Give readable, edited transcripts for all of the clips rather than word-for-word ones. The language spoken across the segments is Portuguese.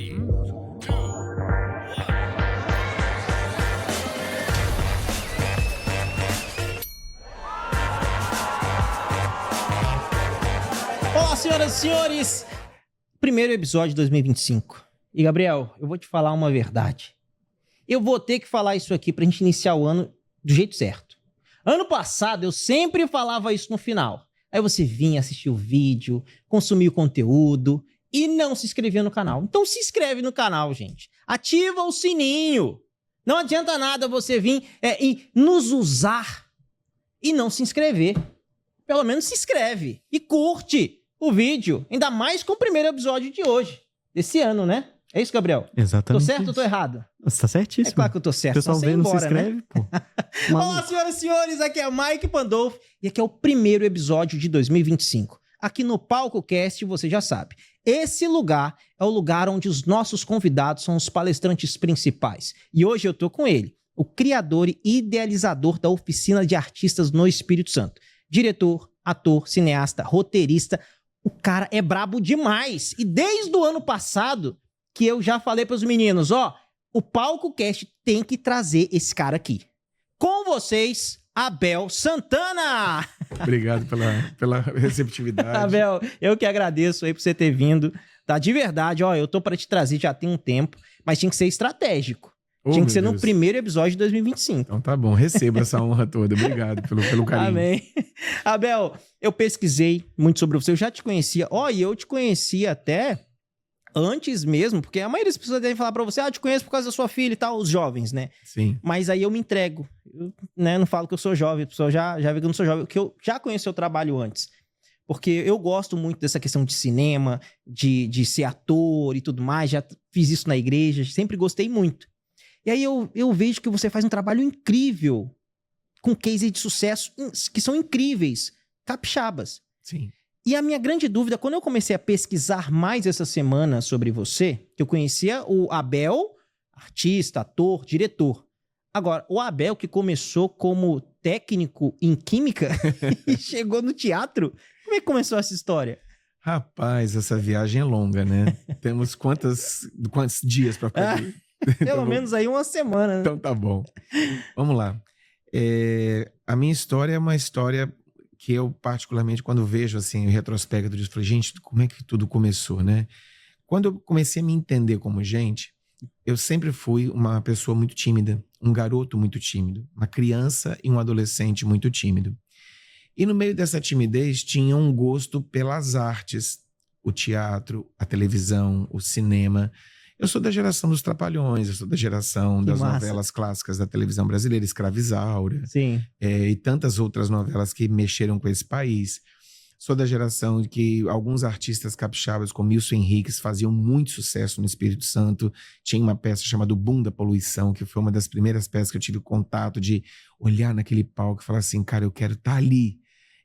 Olá, senhoras e senhores! Primeiro episódio de 2025. E, Gabriel, eu vou te falar uma verdade. Eu vou ter que falar isso aqui pra gente iniciar o ano do jeito certo. Ano passado, eu sempre falava isso no final. Aí você vinha assistir o vídeo, consumir o conteúdo e não se inscrevia no canal. Então se inscreve no canal, gente. Ativa o sininho. Não adianta nada você vir e nos usar e não se inscrever. Pelo menos se inscreve e curte o vídeo. Ainda mais com o primeiro episódio de hoje. Desse ano, né? É isso, Gabriel? Exatamente. Tô certo ou tô errado? Você tá certíssimo. É claro que eu tô certo. O pessoal vê, não se inscreve, né? Pô. Olá, senhoras e senhores, aqui é Mike Pandolfo e aqui é o primeiro episódio de 2025. Aqui no PalcoCast, você já sabe, esse lugar é o lugar onde os nossos convidados são os palestrantes principais. E hoje eu tô com ele, o criador e idealizador da Oficina de Artistas no Espírito Santo. Diretor, ator, cineasta, roteirista, o cara é brabo demais. E desde o ano passado que eu já falei pros meninos, o PalcoCast tem que trazer esse cara aqui. Com vocês, Abel Santana! Obrigado pela receptividade. Abel, eu que agradeço aí por você ter vindo. Tá, de verdade, eu tô pra te trazer já tem um tempo, mas tinha que ser estratégico. Tinha que ser no primeiro episódio de 2025. Então tá bom, receba essa honra toda. Obrigado pelo carinho. Amém. Abel, eu pesquisei muito sobre você, eu já te conhecia. E eu te conhecia até antes mesmo, porque a maioria das pessoas devem falar pra você, eu te conheço por causa da sua filha e tal, os jovens, né? Sim. Mas aí eu me entrego. Eu, não falo que eu sou jovem, a pessoa já vê que eu não sou jovem, porque eu já conheço seu trabalho antes. Porque eu gosto muito dessa questão de cinema, de ser ator e tudo mais, já fiz isso na igreja, sempre gostei muito. E aí eu vejo que você faz um trabalho incrível, com cases de sucesso que são incríveis, capixabas. Sim. E a minha grande dúvida, quando eu comecei a pesquisar mais essa semana sobre você, eu conhecia o Abel, artista, ator, diretor. Agora, o Abel que começou como técnico em química e chegou no teatro, como é que começou essa história? Rapaz, essa viagem é longa, né? Temos quantos dias pra fazer? Pelo menos aí uma semana, né? Então tá bom. Vamos lá. A minha história é uma história que eu, particularmente, quando vejo assim, em retrospecto, eu falei, gente, como é que tudo começou, né? Quando eu comecei a me entender como gente, eu sempre fui uma pessoa muito tímida, um garoto muito tímido, uma criança e um adolescente muito tímido. E no meio dessa timidez tinha um gosto pelas artes, o teatro, a televisão, o cinema. Eu sou da geração dos Trapalhões, eu sou da geração das novelas clássicas da televisão brasileira, Escravizaura. Sim. E tantas outras novelas que mexeram com esse país. Sou da geração que alguns artistas capixabas, como Wilson Henriques, faziam muito sucesso no Espírito Santo. Tinha uma peça chamada O Boom da Poluição, que foi uma das primeiras peças que eu tive contato de olhar naquele palco e falar assim, cara, eu quero estar ali.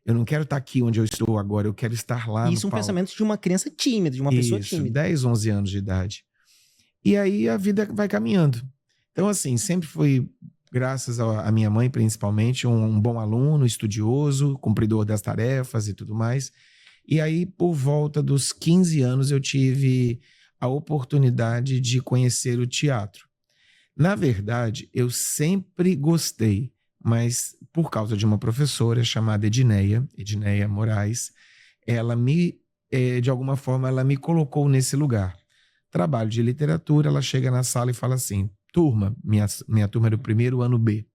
Eu não quero estar aqui onde eu estou agora, eu quero estar lá Isso no palco. pensamento de uma criança tímida, de uma pessoa tímida. 10, 11 anos de idade. E aí a vida vai caminhando. Então, assim, sempre fui, graças à minha mãe, principalmente, um bom aluno, estudioso, cumpridor das tarefas e tudo mais. E aí, por volta dos 15 anos, eu tive a oportunidade de conhecer o teatro. Na verdade, eu sempre gostei, mas por causa de uma professora chamada Edneia Moraes, ela de alguma forma, ela me colocou nesse lugar. Trabalho de literatura, ela chega na sala e fala assim, turma, minha turma é do primeiro ano B.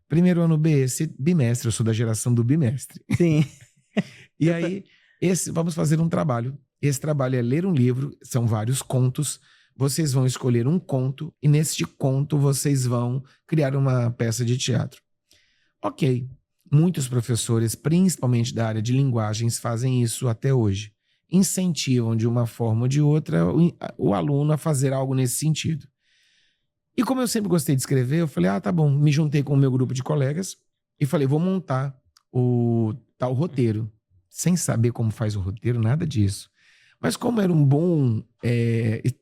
Primeiro ano B, esse bimestre, eu sou da geração do bimestre. Sim. E aí, vamos fazer um trabalho. Esse trabalho é ler um livro, são vários contos, vocês vão escolher um conto e neste conto vocês vão criar uma peça de teatro. Ok, muitos professores, principalmente da área de linguagens, fazem isso até hoje. Incentivam de uma forma ou de outra o aluno a fazer algo nesse sentido. E como eu sempre gostei de escrever, eu falei, tá bom, me juntei com o meu grupo de colegas e falei, vou montar o tal roteiro. Sem saber como faz o roteiro, nada disso. Mas como era um bom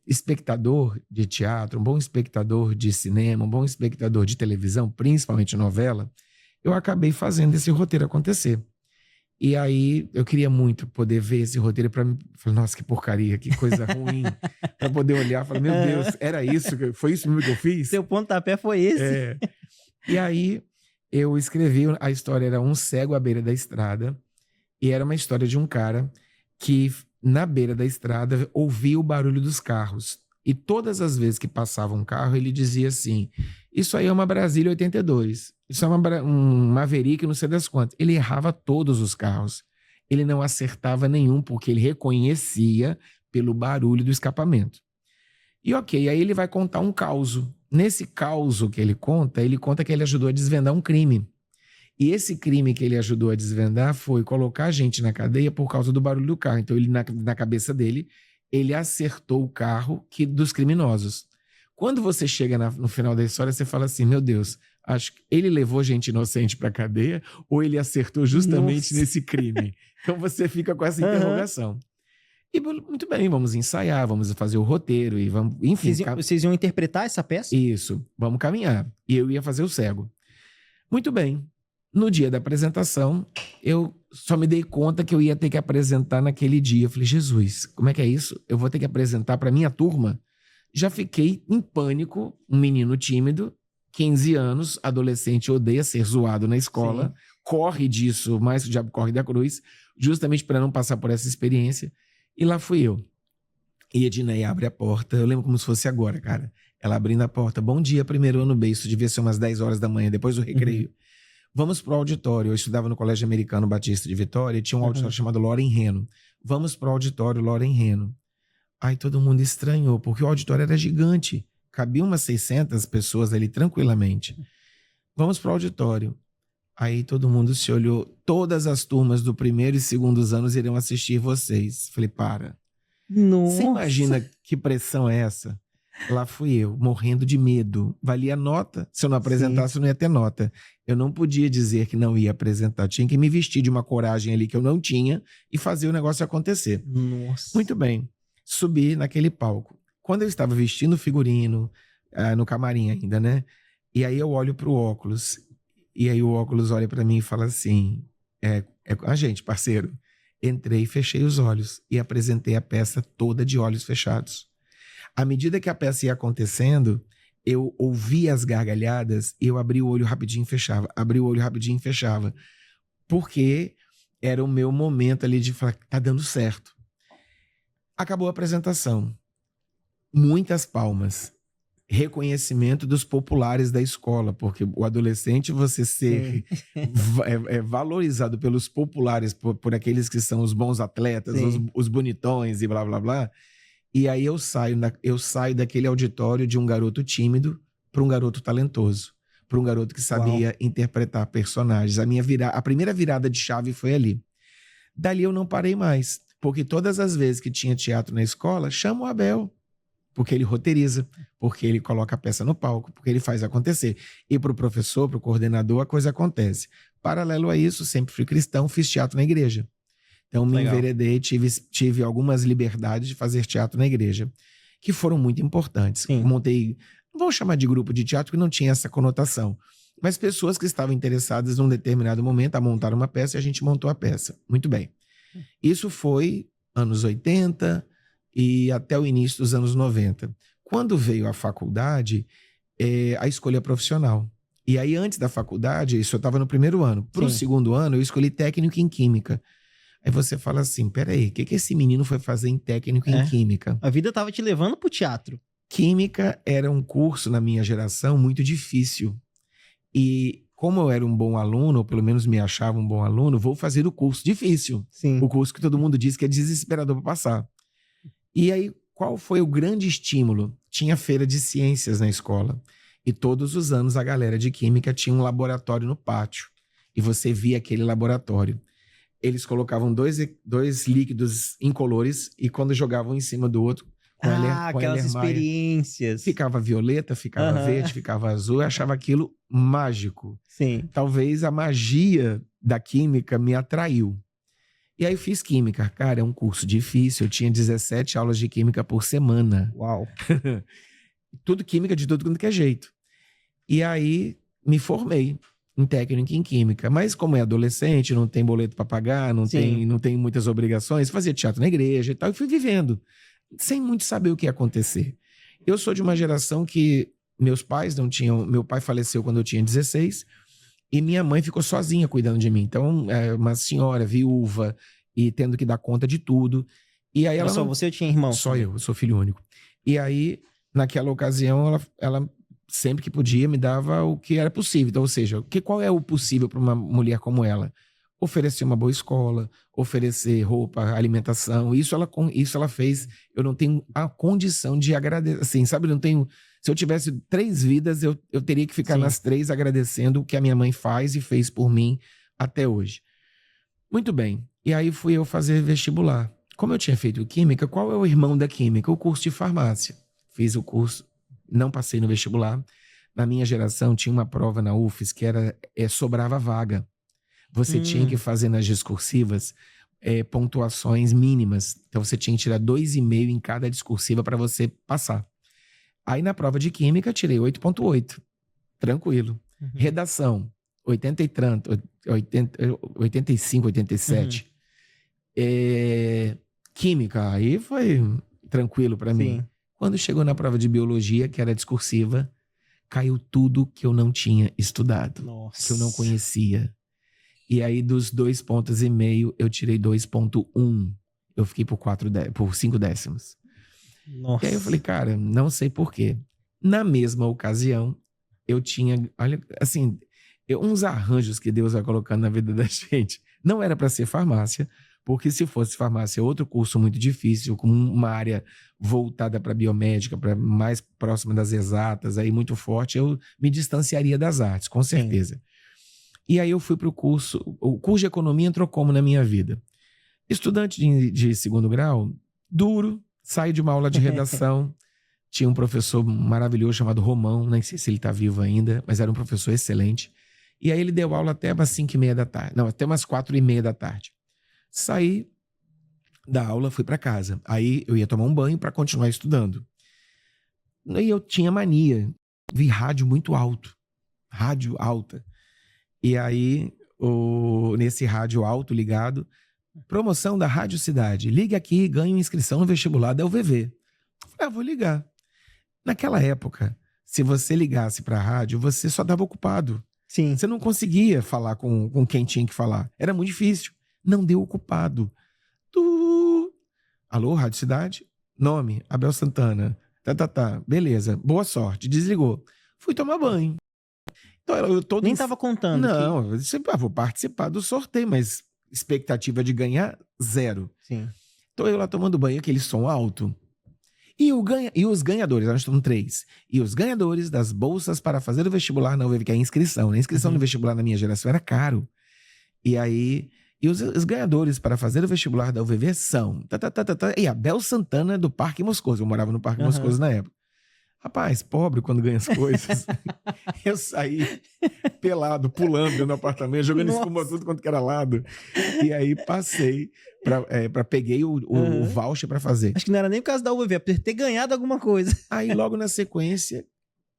espectador de teatro, um bom espectador de cinema, um bom espectador de televisão, principalmente novela, eu acabei fazendo esse roteiro acontecer. E aí eu queria muito poder ver esse roteiro pra mim. Falei, nossa, que porcaria, que coisa ruim. Pra poder olhar, falei, meu Deus, era isso? Foi isso mesmo que eu fiz? Seu pontapé foi esse? É. E aí eu escrevi, a história era um cego à beira da estrada. E era uma história de um cara que na beira da estrada ouvia o barulho dos carros. E todas as vezes que passava um carro, ele dizia assim, isso aí é uma Brasília 82. Isso é um Maverick, não sei das quantas. Ele errava todos os carros. Ele não acertava nenhum, porque ele reconhecia pelo barulho do escapamento. E ok, aí ele vai contar um causo. Nesse causo que ele conta que ele ajudou a desvendar um crime. E esse crime que ele ajudou a desvendar foi colocar a gente na cadeia por causa do barulho do carro. Então, ele na cabeça dele, ele acertou o carro dos criminosos. Quando você chega no final da história, você fala assim, meu Deus, acho que ele levou gente inocente para a cadeia ou ele acertou justamente nesse crime? Então você fica com essa interrogação. E muito bem, vamos ensaiar, vamos fazer o roteiro e vamos, enfim. Vocês iam interpretar essa peça? Isso, vamos caminhar. E eu ia fazer o cego. Muito bem. No dia da apresentação, eu só me dei conta que eu ia ter que apresentar naquele dia. Eu falei, Jesus, como é que é isso? Eu vou ter que apresentar para minha turma? Já fiquei em pânico, um menino tímido, 15 anos, adolescente, odeia ser zoado na escola, sim, corre disso, mais que o diabo corre da cruz, justamente para não passar por essa experiência. E lá fui eu. E a Ednei abre a porta, eu lembro como se fosse agora, cara. Ela abrindo a porta, bom dia, primeiro ano B, isso devia ser umas 10 horas da manhã, depois do recreio. Vamos pro auditório. Eu estudava no Colégio Americano Batista de Vitória e tinha um auditório chamado Loren Reno. Vamos pro auditório Loren Reno. Aí todo mundo estranhou, porque o auditório era gigante. Cabia umas 600 pessoas ali tranquilamente. Vamos pro auditório. Aí todo mundo se olhou. Todas as turmas do primeiro e segundos anos iriam assistir vocês. Falei, para. Nossa. Você imagina que pressão é essa? Lá fui eu, morrendo de medo. Valia nota. Se eu não apresentasse, eu não ia ter nota. Eu não podia dizer que não ia apresentar. Tinha que me vestir de uma coragem ali que eu não tinha e fazer o negócio acontecer. Nossa. Muito bem. Subi naquele palco. Quando eu estava vestindo o figurino, no camarim ainda, né? E aí eu olho pro óculos. E aí o óculos olha para mim e fala assim, é a gente, parceiro. Entrei, fechei os olhos e apresentei a peça toda de olhos fechados. À medida que a peça ia acontecendo, eu ouvia as gargalhadas e eu abria o olho rapidinho e fechava. Abria o olho rapidinho e fechava. Porque era o meu momento ali de falar, tá dando certo. Acabou a apresentação. Muitas palmas. Reconhecimento dos populares da escola, porque o adolescente, você ser valorizado pelos populares, por aqueles que são os bons atletas, os bonitões e blá, blá, blá. E aí eu saio daquele auditório de um garoto tímido para um garoto talentoso, para um garoto que sabia interpretar personagens. A primeira virada de chave foi ali. Dali eu não parei mais, porque todas as vezes que tinha teatro na escola, chama o Abel, porque ele roteiriza, porque ele coloca a peça no palco, porque ele faz acontecer. E para o professor, para o coordenador, a coisa acontece. Paralelo a isso, sempre fui cristão, fiz teatro na igreja. Então me enveredei, tive algumas liberdades de fazer teatro na igreja, que foram muito importantes. Sim. Montei, não vou chamar de grupo de teatro, que não tinha essa conotação, mas pessoas que estavam interessadas num determinado momento a montar uma peça e a gente montou a peça. Muito bem. Isso foi anos 80 e até o início dos anos 90. Quando veio a faculdade, a escolha profissional. E aí antes da faculdade, isso eu estava no primeiro ano. Para o segundo ano, eu escolhi técnico em química. Aí você fala assim, peraí, o que esse menino foi fazer em técnico em química? A vida tava te levando pro teatro. Química era um curso, na minha geração, muito difícil. E como eu era um bom aluno, ou pelo menos me achava um bom aluno, vou fazer o curso difícil. Sim. O curso que todo mundo diz que é desesperador para passar. E aí, qual foi o grande estímulo? Tinha feira de ciências na escola. E todos os anos a galera de química tinha um laboratório no pátio. E você via aquele laboratório. Eles colocavam dois líquidos incolores e quando jogavam em cima do outro, com aquelas experiências. Ficava violeta, ficava verde, ficava azul. Eu achava aquilo mágico. Sim. Talvez a magia da química me atraiu. E aí eu fiz química. Cara, é um curso difícil. Eu tinha 17 aulas de química por semana. Uau! Tudo química de tudo quanto que é jeito. E aí me formei. em técnico em química. Mas como é adolescente, não tem boleto para pagar, não tem muitas obrigações, fazia teatro na igreja e tal, e fui vivendo, sem muito saber o que ia acontecer. Eu sou de uma geração que meus pais não tinham... Meu pai faleceu quando eu tinha 16 e minha mãe ficou sozinha cuidando de mim. Então, uma senhora viúva e tendo que dar conta de tudo. E aí ela Só você ou tinha irmão? Só eu sou filho único. E aí, naquela ocasião, ela sempre que podia me dava o que era possível. Então, ou seja, qual é o possível para uma mulher como ela? Oferecer uma boa escola, oferecer roupa, alimentação. Isso ela fez. Eu não tenho a condição de agradecer. Assim, sabe? Eu não tenho... Se eu tivesse 3 vidas, eu teria que ficar nas 3 agradecendo o que a minha mãe faz e fez por mim até hoje. Muito bem. E aí fui eu fazer vestibular. Como eu tinha feito química, qual é o irmão da química? O curso de farmácia. Fiz o curso, não passei no vestibular. Na minha geração tinha uma prova na UFES que sobrava vaga. Você tinha que fazer nas discursivas pontuações mínimas. Então você tinha que tirar 2,5 em cada discursiva para você passar. Aí na prova de química tirei 8,8. Tranquilo. Redação, 85, 87. Química, aí foi tranquilo para mim. Quando chegou na prova de biologia, que era discursiva, caiu tudo que eu não tinha estudado. Nossa. Que eu não conhecia. E aí dos 2,5 pontos, eu tirei 2,1. Eu fiquei por 5 décimos. Nossa. E aí eu falei, cara, não sei por quê. Na mesma ocasião, eu tinha, olha, assim, uns arranjos que Deus vai colocando na vida da gente. Não era para ser farmácia, porque se fosse farmácia, outro curso muito difícil, com uma área voltada para biomédica, para mais próxima das exatas, aí muito forte, eu me distanciaria das artes, com certeza. Sim. E aí eu fui para o curso de economia entrou como na minha vida? Estudante de 2º grau, duro, saio de uma aula de redação, tinha um professor maravilhoso chamado Romão, nem sei se ele está vivo ainda, mas era um professor excelente. E aí ele deu aula até umas 5:30 da tarde, não, até umas 4:30 da tarde. Saí da aula, fui para casa. Aí eu ia tomar um banho para continuar estudando. E eu tinha mania, vi rádio muito alto, rádio alta. E aí, nesse rádio alto ligado, promoção da Rádio Cidade, ligue aqui e ganhe inscrição no vestibular da UVV. Falei, vou ligar. Naquela época, se você ligasse para a rádio, você só dava ocupado. Sim. Você não conseguia falar com quem tinha que falar. Era muito difícil. Não deu ocupado. Alô, Rádio Cidade? Nome, Abel Santana. Beleza, boa sorte. Desligou. Fui tomar banho. Então, nem estava contando. Não, eu vou participar do sorteio, mas expectativa de ganhar, 0. Sim. Então eu lá tomando banho, aquele som alto. E os ganhadores, nós estamos 3. E os ganhadores das bolsas para fazer o vestibular na UVV, que é a inscrição. A inscrição no vestibular na minha geração era caro. E aí... E os ganhadores para fazer o vestibular da UVV são... E Abel Santana do Parque Moscoso. Eu morava no Parque Moscoso na época. Rapaz, pobre quando ganha as coisas. Eu saí pelado, pulando no apartamento, jogando espuma tudo quanto que era lado. E aí passei, peguei o voucher para fazer. Acho que não era nem por causa da UVV, é por ter ganhado alguma coisa. Aí logo na sequência,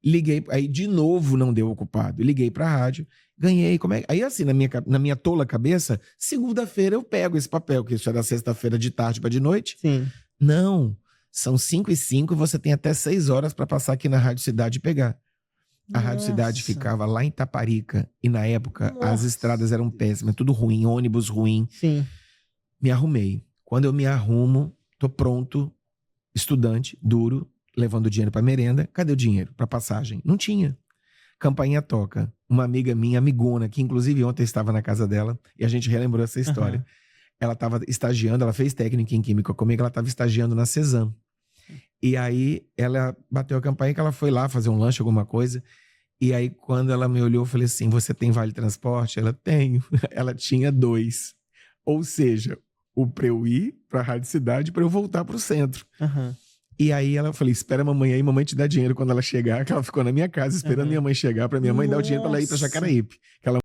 liguei, aí de novo não deu ocupado. Liguei para a rádio, ganhei. Aí assim, na minha tola cabeça, segunda-feira eu pego esse papel, que isso era sexta-feira de tarde para de noite. Sim. Não. São 5:05 e você tem até 6 horas para passar aqui na Rádio Cidade e pegar. A Rádio Cidade ficava lá em Taparica e na época as estradas eram péssimas, tudo ruim, ônibus ruim. Sim. Me arrumei. Quando eu me arrumo, tô pronto, estudante, duro, levando dinheiro para merenda. Cadê o dinheiro para passagem? Não tinha. Campainha toca. Uma amiga minha, amigona, que inclusive ontem estava na casa dela e a gente relembrou essa história. Ela estava estagiando, ela fez técnica em química comigo, ela estava estagiando na Cezam. E aí ela bateu a campainha que ela foi lá fazer um lanche, alguma coisa. E aí quando ela me olhou, eu falei assim, você tem vale transporte? Ela, tenho. Ela tinha 2. Ou seja, o para eu ir para a Rádio Cidade para eu voltar para o centro. E aí ela falei, espera a mamãe aí, mamãe te dá dinheiro quando ela chegar, que ela ficou na minha casa esperando minha mãe chegar para minha mãe dar o dinheiro para ela ir para Jacaraípe. Que ela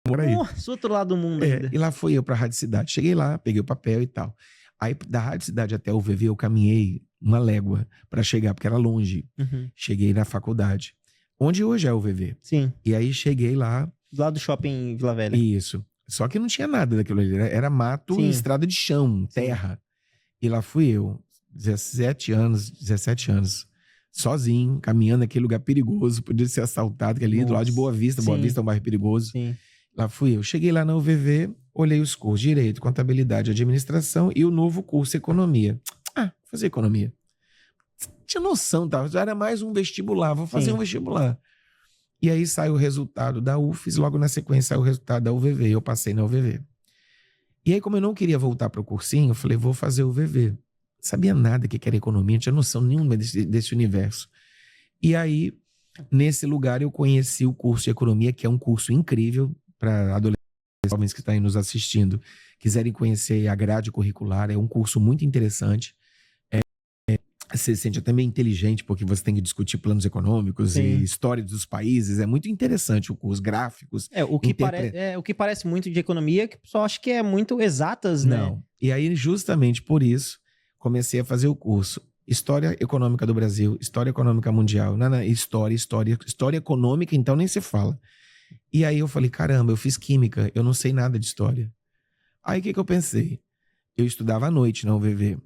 mora aí. Nossa, outro lado do mundo ainda. E lá fui eu pra Rádio Cidade. Cheguei lá, peguei o papel e tal. Aí da Rádio Cidade até o UVV eu caminhei uma légua pra chegar, porque era longe. Cheguei na faculdade, onde hoje é o UVV. Sim. E aí cheguei lá, Lá do shopping Vila Velha. Isso. Só que não tinha nada daquilo ali. Era mato Sim. e estrada de chão, terra. E lá fui eu, 17 anos, sozinho, caminhando naquele lugar perigoso, podia ser assaltado, que ali do lado de Boa Vista. Boa Sim. Vista é um bairro perigoso. Sim. Lá fui eu. Cheguei lá na UVV, olhei os cursos Direito, Contabilidade, Administração e o novo curso Economia. Vou fazer Economia. Tinha noção, tá? Já era mais um vestibular, vou fazer um vestibular. E aí saiu o resultado da UFES, logo na sequência saiu o resultado da UVV, eu passei na UVV. E aí, como eu não queria voltar para o cursinho, eu falei, vou fazer o UVV. Não sabia nada que era economia, não tinha noção nenhuma desse universo. E aí, nesse lugar, eu conheci o curso de Economia, que é um curso incrível para adolescentes, jovens que estão aí nos assistindo, quiserem conhecer a grade curricular, é um curso muito interessante. Você se sente até meio inteligente, porque você tem que discutir planos econômicos e história dos países. É muito interessante o curso, gráficos. O que parece muito de economia, que o pessoal acha que é muito exatas, né? Não. E aí, justamente por isso, comecei a fazer o curso História Econômica do Brasil, História Econômica Mundial, História Econômica, então nem se fala. E aí eu falei, caramba, eu fiz Química, eu não sei nada de História. Aí o que eu pensei? Eu estudava à noite na UVV.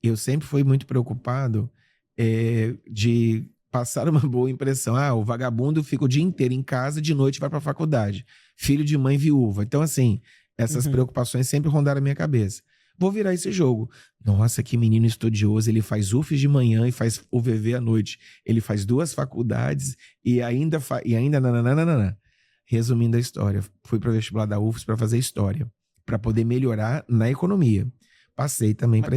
Eu sempre fui muito preocupado de passar uma boa impressão. O vagabundo fica o dia inteiro em casa, de noite vai para a faculdade. Filho de mãe viúva. Então, assim, essas preocupações sempre rondaram a minha cabeça. Vou virar esse jogo. Nossa, que menino estudioso. Ele faz UFES de manhã e faz UVV à noite. Ele faz 2 faculdades e ainda... nananana. Resumindo a história, fui para o vestibular da UFES para fazer História, para poder melhorar na economia. Passei também para...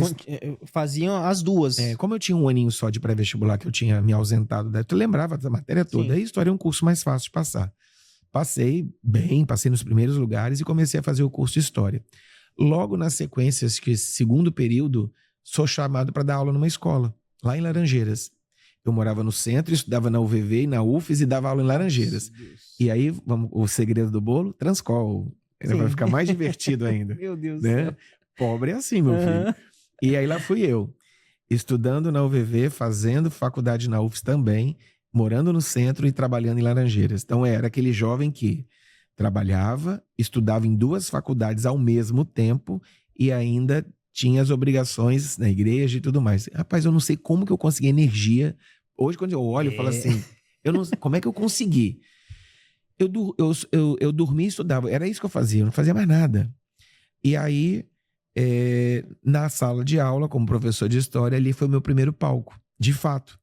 Faziam as duas. Como eu tinha um aninho só de pré-vestibular, que eu tinha me ausentado, tu lembrava da matéria toda. Aí História é um curso mais fácil de passar. Passei bem, passei nos primeiros lugares e comecei a fazer o curso de História. Logo nas sequências, que segundo período, sou chamado para dar aula numa escola, lá em Laranjeiras. Eu morava no centro, estudava na UVV e na UFES e dava aula em Laranjeiras. E aí, o segredo do bolo? Transcol. Vai ficar mais divertido ainda. Meu Deus do né? céu. Pobre é assim, meu filho. E aí lá fui eu, estudando na UVV, fazendo faculdade na UFES também, morando no centro e trabalhando em Laranjeiras. Então era aquele jovem que trabalhava, estudava em 2 faculdades ao mesmo tempo e ainda tinha as obrigações na igreja e tudo mais. Rapaz, eu não sei como que eu consegui energia. Hoje, quando eu olho, eu falo assim, como é que eu consegui? Eu dormia e estudava. Era isso que eu fazia, eu não fazia mais nada. E aí... na sala de aula, como professor de história, ali foi o meu primeiro palco, de fato.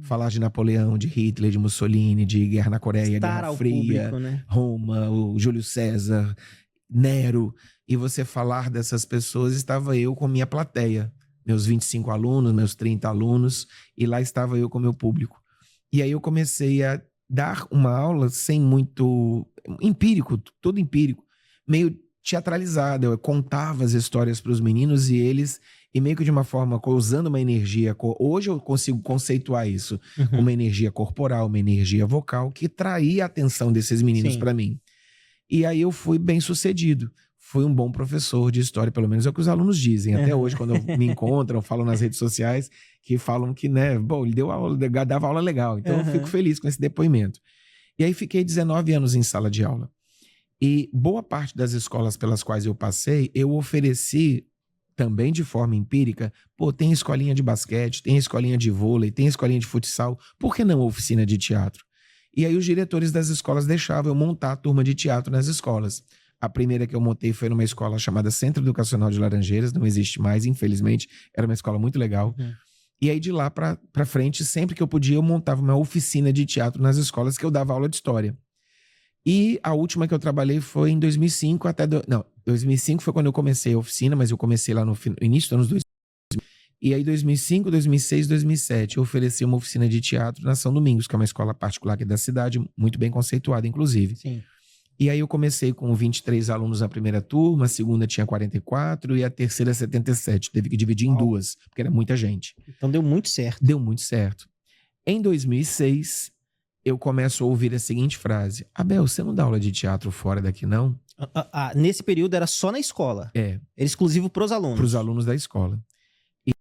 Falar de Napoleão, de Hitler, de Mussolini, de Guerra na Coreia, Guerra Fria, público, né? Roma, o Júlio César, Nero. E você falar dessas pessoas, estava eu com minha plateia. Meus 25 alunos, meus 30 alunos, e lá estava eu com meu público. E aí eu comecei a dar uma aula sem muito... empírico, tudo empírico, meio teatralizada. Eu contava as histórias para os meninos e meio que de uma forma, usando uma energia, hoje eu consigo conceituar isso, uma energia corporal, uma energia vocal, que traía a atenção desses meninos para mim. E aí eu fui bem sucedido. Fui um bom professor de história, pelo menos é o que os alunos dizem. Até hoje, quando me encontram, falam nas redes sociais, que falam que, né, bom, ele dava aula legal. Então eu fico feliz com esse depoimento. E aí fiquei 19 anos em sala de aula. E boa parte das escolas pelas quais eu passei, eu ofereci também de forma empírica, tem escolinha de basquete, tem escolinha de vôlei, tem escolinha de futsal, por que não oficina de teatro? E aí os diretores das escolas deixavam eu montar a turma de teatro nas escolas. A primeira que eu montei foi numa escola chamada Centro Educacional de Laranjeiras, não existe mais, infelizmente, era uma escola muito legal. E aí de lá pra frente, sempre que eu podia, eu montava uma oficina de teatro nas escolas que eu dava aula de história. E a última que eu trabalhei foi em 2005 2005 foi quando eu comecei a oficina, mas eu comecei lá no início dos anos 2000. E aí 2005, 2006, 2007 eu ofereci uma oficina de teatro na São Domingos, que é uma escola particular aqui da cidade, muito bem conceituada, inclusive. Sim. E aí eu comecei com 23 alunos na primeira turma, a segunda tinha 44 e a terceira 77. Teve que dividir em 2, porque era muita gente. Então deu muito certo. Deu muito certo. Em 2006... eu começo a ouvir a seguinte frase: Abel, você não dá aula de teatro fora daqui, não? Nesse período era só na escola? Era exclusivo para os alunos? Para os alunos da escola. E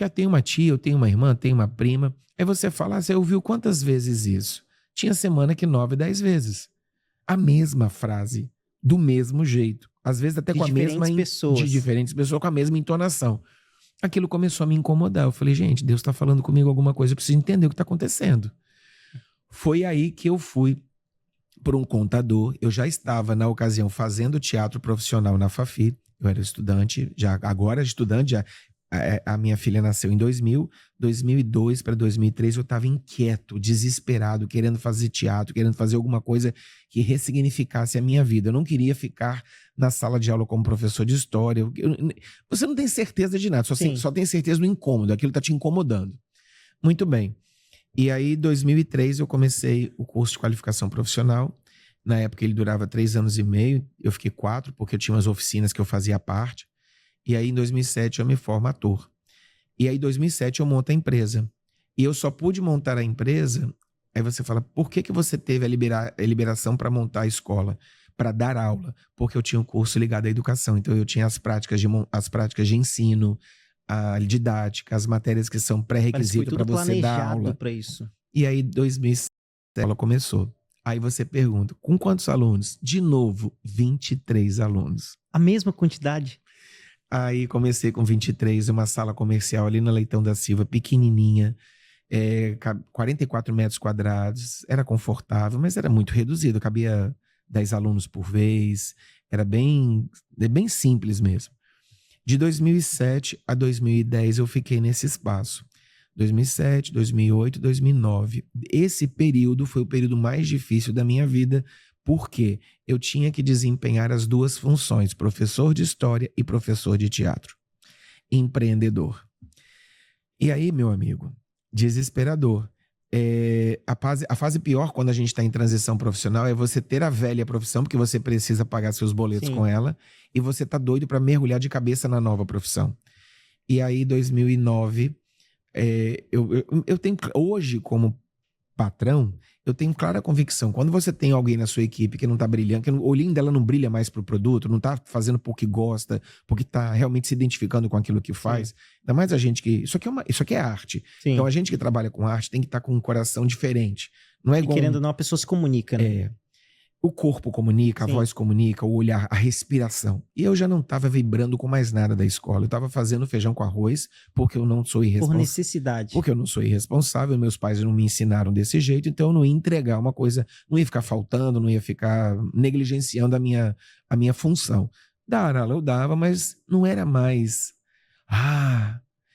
eu tenho uma tia, eu tenho uma irmã, tenho uma prima. Aí você fala, você ouviu quantas vezes isso? Tinha semana que 9, 10 vezes. a mesma frase, do mesmo jeito. Às vezes até De com a mesma... pessoas. De diferentes pessoas, com a mesma entonação. Aquilo começou a me incomodar. Eu falei, gente, Deus está falando comigo alguma coisa, eu preciso entender o que está acontecendo. Foi aí que eu fui por um contador. Eu já estava, na ocasião, fazendo teatro profissional na Fafi. Eu era estudante, agora estudante, já... A minha filha nasceu em 2000, 2002 para 2003 eu estava inquieto, desesperado, querendo fazer teatro, querendo fazer alguma coisa que ressignificasse a minha vida. Eu não queria ficar na sala de aula como professor de história. Você não tem certeza de nada, só tem certeza do incômodo, aquilo está te incomodando. Muito bem. E aí, em 2003, eu comecei o curso de qualificação profissional. Na época ele durava 3 anos e meio, eu fiquei 4, porque eu tinha umas oficinas que eu fazia à parte. E aí, em 2007, eu me formo ator. E aí, em 2007, eu monto a empresa. E eu só pude montar a empresa... Aí você fala, por que você teve a liberação para montar a escola? Para dar aula. Porque eu tinha um curso ligado à educação. Então, eu tinha as práticas de ensino, a didática, as matérias que são pré-requisito para você dar aula. Para isso. E aí, em 2007, a aula começou. Aí você pergunta, com quantos alunos? De novo, 23 alunos. A mesma quantidade? Aí comecei com 23, uma sala comercial ali na Leitão da Silva, pequenininha, 44 metros quadrados, era confortável, mas era muito reduzido, cabia 10 alunos por vez, era bem simples mesmo. De 2007 a 2010 eu fiquei nesse espaço. 2007, 2008, 2009. Esse período foi o período mais difícil da minha vida, porque eu tinha que desempenhar as 2 funções, professor de história e professor de teatro. Empreendedor. E aí, meu amigo, desesperador. A fase pior quando a gente está em transição profissional é você ter a velha profissão, porque você precisa pagar seus boletos com ela, e você tá doido para mergulhar de cabeça na nova profissão. E aí, 2009, eu tenho, hoje, como patrão, eu tenho clara convicção, quando você tem alguém na sua equipe que não tá brilhando, que o olhinho dela não brilha mais pro produto, não tá fazendo porque gosta, porque tá realmente se identificando com aquilo que faz, ainda mais a gente que... Isso aqui é arte. Sim. Então a gente que trabalha com arte tem que estar com um coração diferente. Não é igual... querendo ou não, a pessoa se comunica, né? O corpo comunica, a voz comunica, o olhar, a respiração. E eu já não estava vibrando com mais nada da escola. Eu estava fazendo feijão com arroz porque eu não sou irresponsável. Por necessidade. Porque eu não sou irresponsável, meus pais não me ensinaram desse jeito, então eu não ia entregar uma coisa, não ia ficar faltando, não ia ficar negligenciando a minha função. Dar aula eu dava, mas não era mais...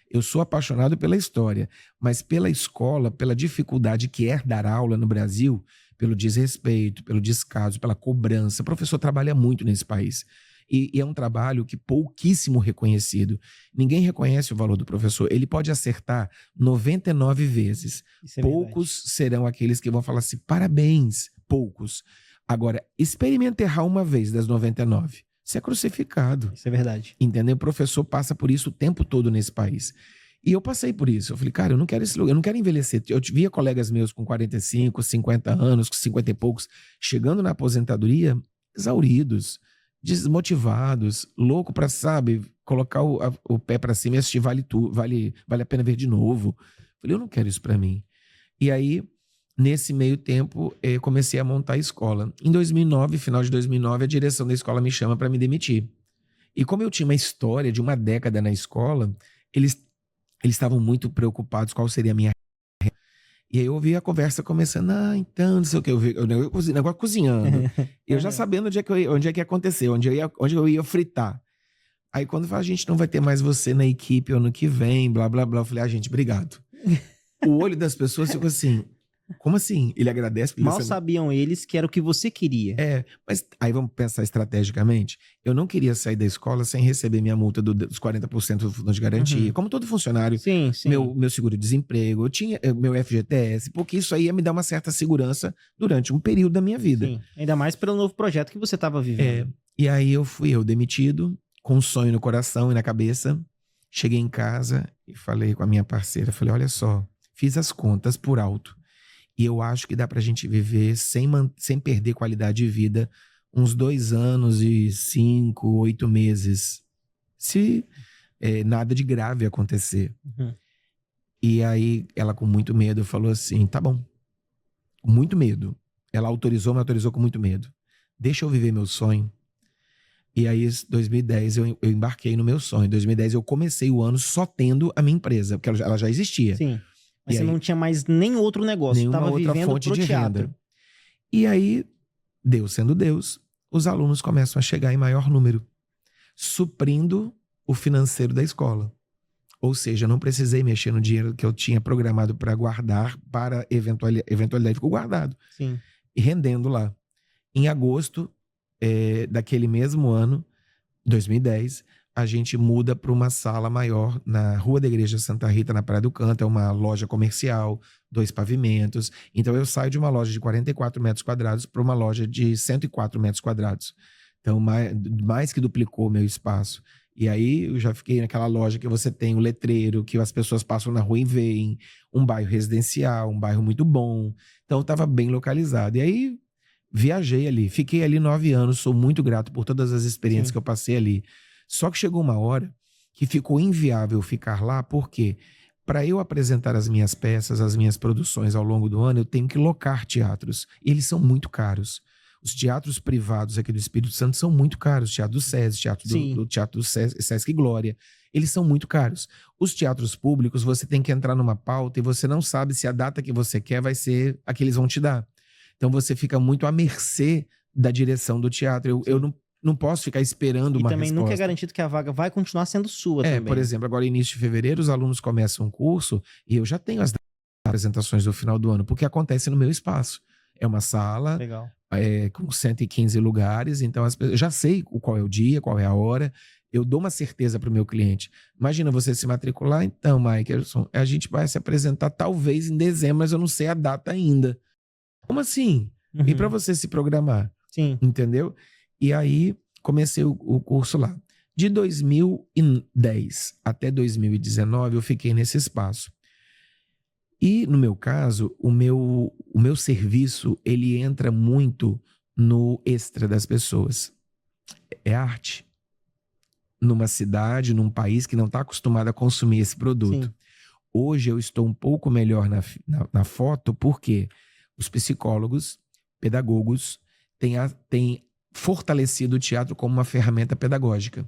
eu sou apaixonado pela história, mas pela escola, pela dificuldade que é dar aula no Brasil... pelo desrespeito, pelo descaso, pela cobrança. O professor trabalha muito nesse país. E é um trabalho que pouquíssimo reconhecido. Ninguém reconhece o valor do professor. Ele pode acertar 99 vezes. Poucos serão aqueles que vão falar assim, parabéns, poucos. Agora, experimenta errar uma vez das 99. Você é crucificado. Isso é verdade. Entendeu? O professor passa por isso o tempo todo nesse país. E eu passei por isso. Eu falei, cara, eu não quero esse lugar, eu não quero envelhecer. Eu via colegas meus com 45, 50 anos, com 50 e poucos, chegando na aposentadoria, exauridos, desmotivados, louco para, sabe, colocar o pé para cima e assistir vale a pena ver de novo. Eu falei, eu não quero isso para mim. E aí, nesse meio tempo, eu comecei a montar a escola. Em 2009, final de 2009, a direção da escola me chama para me demitir. E como eu tinha uma história de uma década na escola, eles estavam muito preocupados qual seria a minha... E aí eu ouvi a conversa começando, então, não sei o que, eu vi o negócio cozinhando. Eu já sabendo onde é que ia acontecer, onde eu ia fritar. Aí quando fala, a gente não vai ter mais você na equipe ano que vem, blá, blá, blá. Eu falei, gente, obrigado. O olho das pessoas ficou assim, como assim? Ele agradece. Mal sabiam eles que era o que você queria. Mas aí vamos pensar estrategicamente. Eu não queria sair da escola sem receber minha multa dos 40% do fundo de garantia. Como todo funcionário, sim. Meu seguro-desemprego, eu tinha meu FGTS, porque isso aí ia me dar uma certa segurança durante um período da minha vida. Sim, ainda mais pelo novo projeto que você estava vivendo. E aí fui eu demitido, com um sonho no coração e na cabeça. Cheguei em casa e falei com a minha parceira, falei, olha só, fiz as contas por alto. E eu acho que dá pra gente viver sem perder qualidade de vida uns 2 anos e 5, 8 meses. Se nada de grave acontecer. E aí ela com muito medo falou assim, tá bom. Com muito medo. Ela autorizou, mas autorizou com muito medo. deixa eu viver meu sonho. E aí, em 2010, eu embarquei no meu sonho. Em 2010, eu comecei o ano só tendo a minha empresa, porque ela já existia. Sim. Mas E você aí, não tinha mais nem outro negócio. nenhuma Tava outra vivendo fonte pro de teatro. renda. E aí, Deus sendo Deus, os alunos começam a chegar em maior número, suprindo o financeiro da escola. Ou seja, eu não precisei mexer no dinheiro que eu tinha programado para guardar para eventualidade, ficou guardado. Sim. E rendendo lá. Em agosto daquele mesmo ano, 2010, a gente muda para uma sala maior na Rua da Igreja Santa Rita, na Praia do Canto. É uma loja comercial, 2 pavimentos. Então eu saio de uma loja de 44 metros quadrados para uma loja de 104 metros quadrados. Então mais que duplicou o meu espaço. E aí eu já fiquei naquela loja que você tem o letreiro, que as pessoas passam na rua e veem, um bairro residencial, um bairro muito bom. Então estava bem localizado. E aí viajei ali, fiquei ali 9 anos, sou muito grato por todas as experiências Sim. que eu passei ali. Só que chegou uma hora que ficou inviável ficar lá, porque para eu apresentar as minhas peças, as minhas produções ao longo do ano, eu tenho que locar teatros. E eles são muito caros. Os teatros privados aqui do Espírito Santo são muito caros. Teatro do SESI, Teatro do Sesc Glória. Eles são muito caros. Os teatros públicos, você tem que entrar numa pauta e você não sabe se a data que você quer vai ser a que eles vão te dar. Então você fica muito à mercê da direção do teatro. Eu não posso ficar esperando uma resposta. E também nunca é garantido que a vaga vai continuar sendo sua também. Por exemplo, agora início de fevereiro, os alunos começam um curso e eu já tenho as apresentações do final do ano, porque acontece no meu espaço. É uma sala Legal. Com 115 lugares, então eu já sei qual é o dia, qual é a hora, eu dou uma certeza para o meu cliente. Imagina você se matricular, então, Maikelson, a gente vai se apresentar talvez em dezembro, mas eu não sei a data ainda. Como assim? Uhum. E para você se programar? Sim. Entendeu? E aí comecei o curso lá. De 2010 até 2019 eu fiquei nesse espaço. E no meu caso, o meu serviço, ele entra muito no extra das pessoas. É arte. Numa cidade, num país que não está acostumado a consumir esse produto. Sim. Hoje eu estou um pouco melhor na foto, porque os psicólogos, pedagogos, têm fortalecido o teatro como uma ferramenta pedagógica.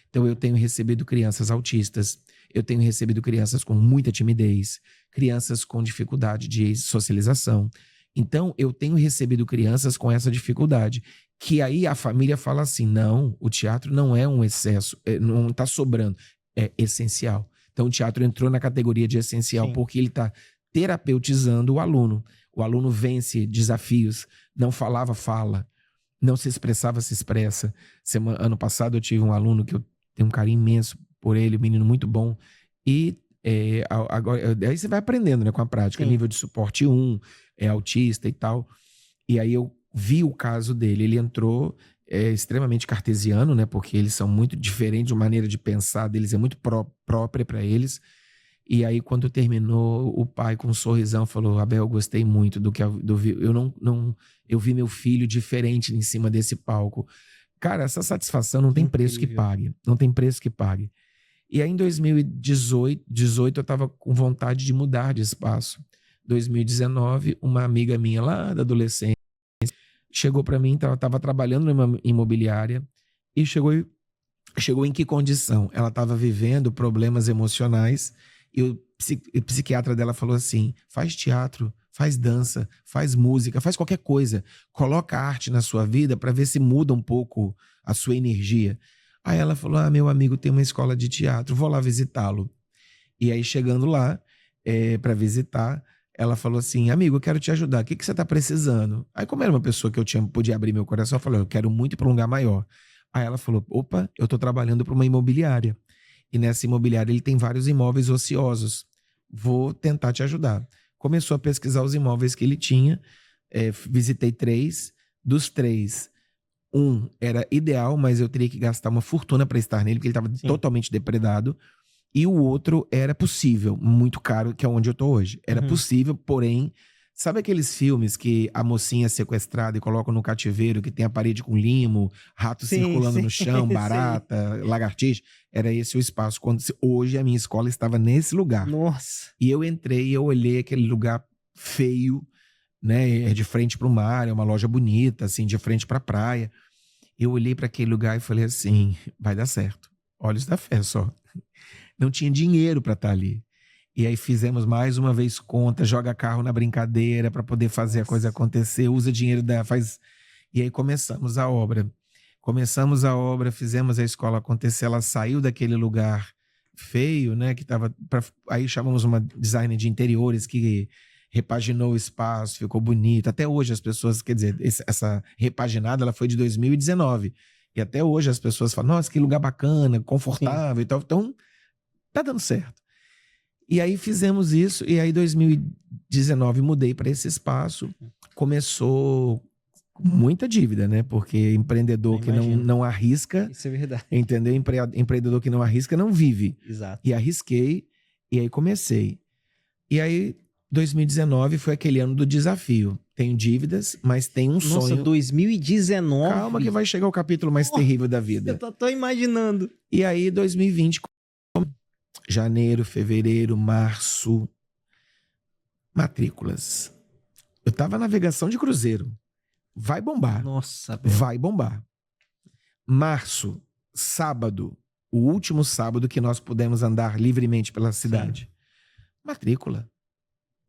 Então eu tenho recebido crianças autistas, eu tenho recebido crianças com muita timidez, crianças com dificuldade de socialização. Então eu tenho recebido crianças com essa dificuldade, que aí a família fala assim, não, o teatro não é um excesso, não está sobrando, é essencial. Então o teatro entrou na categoria de essencial, Sim. porque ele está terapeutizando o aluno. O aluno vence desafios, não falava, fala, não se expressava, se expressa. Ano passado eu tive um aluno que eu tenho um carinho imenso por ele, um menino muito bom, e agora, aí você vai aprendendo, né, com a prática. Sim. Nível de suporte 1, é autista e tal, e aí eu vi o caso dele, ele entrou extremamente cartesiano, né, porque eles são muito diferentes, a maneira de pensar deles é muito própria para eles. E aí, quando terminou, o pai com um sorrisão falou, Abel, eu gostei muito do que eu vi meu filho diferente em cima desse palco. Cara, essa satisfação não tem preço que pague. Não tem preço que pague. E aí, em 2018, eu estava com vontade de mudar de espaço. 2019, uma amiga minha lá da adolescência chegou para mim, estava trabalhando numa imobiliária e chegou em que condição? Ela estava vivendo problemas emocionais e o psiquiatra dela falou assim, faz teatro, faz dança, faz música, faz qualquer coisa, coloca arte na sua vida para ver se muda um pouco a sua energia. Aí ela falou, meu amigo tem uma escola de teatro, vou lá visitá-lo. E aí chegando lá para visitar, ela falou assim, amigo, eu quero te ajudar, o que você está precisando? Aí como era uma pessoa que podia abrir meu coração, eu falei, eu quero muito ir para um lugar maior. Aí ela falou, opa, eu estou trabalhando para uma imobiliária. E nessa imobiliária ele tem vários imóveis ociosos. Vou tentar te ajudar. Começou a pesquisar os imóveis que ele tinha. Visitei 3. Dos 3, um era ideal, mas eu teria que gastar uma fortuna para estar nele, porque ele estava totalmente depredado. E o outro era possível, muito caro, que é onde eu estou hoje. Era possível, porém... Sabe aqueles filmes que a mocinha é sequestrada e colocam no cativeiro, que tem a parede com limo, rato circulando no chão, barata, lagartixa? Era esse o espaço. Hoje a minha escola estava nesse lugar. Nossa. E eu entrei e eu olhei aquele lugar feio, né? É de frente para o mar, é uma loja bonita, assim, de frente para a praia. Eu olhei para aquele lugar e falei assim, vai dar certo. Olhos da fé só. Não tinha dinheiro para estar ali. E aí fizemos mais uma vez conta, joga carro na brincadeira para poder fazer a coisa acontecer, usa dinheiro faz. E aí começamos a obra. Começamos a obra, fizemos a escola acontecer, ela saiu daquele lugar feio, né, que tava aí chamamos uma designer de interiores que repaginou o espaço, ficou bonito. Até hoje as pessoas, quer dizer, essa repaginada ela foi de 2019. E até hoje as pessoas falam: "Nossa, que lugar bacana, confortável." Sim. E tal. Então, tá dando certo. E aí fizemos isso, e aí em 2019 mudei para esse espaço. Começou muita dívida, né? Porque empreendedor que não arrisca... Isso é verdade. Entendeu? Empreendedor que não arrisca não vive. Exato. E arrisquei, e aí comecei. E aí 2019 foi aquele ano do desafio. Tenho dívidas, mas tenho um sonho. Nossa, 2019... Calma que vai chegar o capítulo mais terrível da vida. Eu tô imaginando. E aí 2020... Janeiro, fevereiro, março, matrículas. Eu tava navegação de cruzeiro. Vai bombar. Nossa, vai bombar. Março, sábado, o último sábado que nós pudemos andar livremente pela cidade. Sim. Matrícula.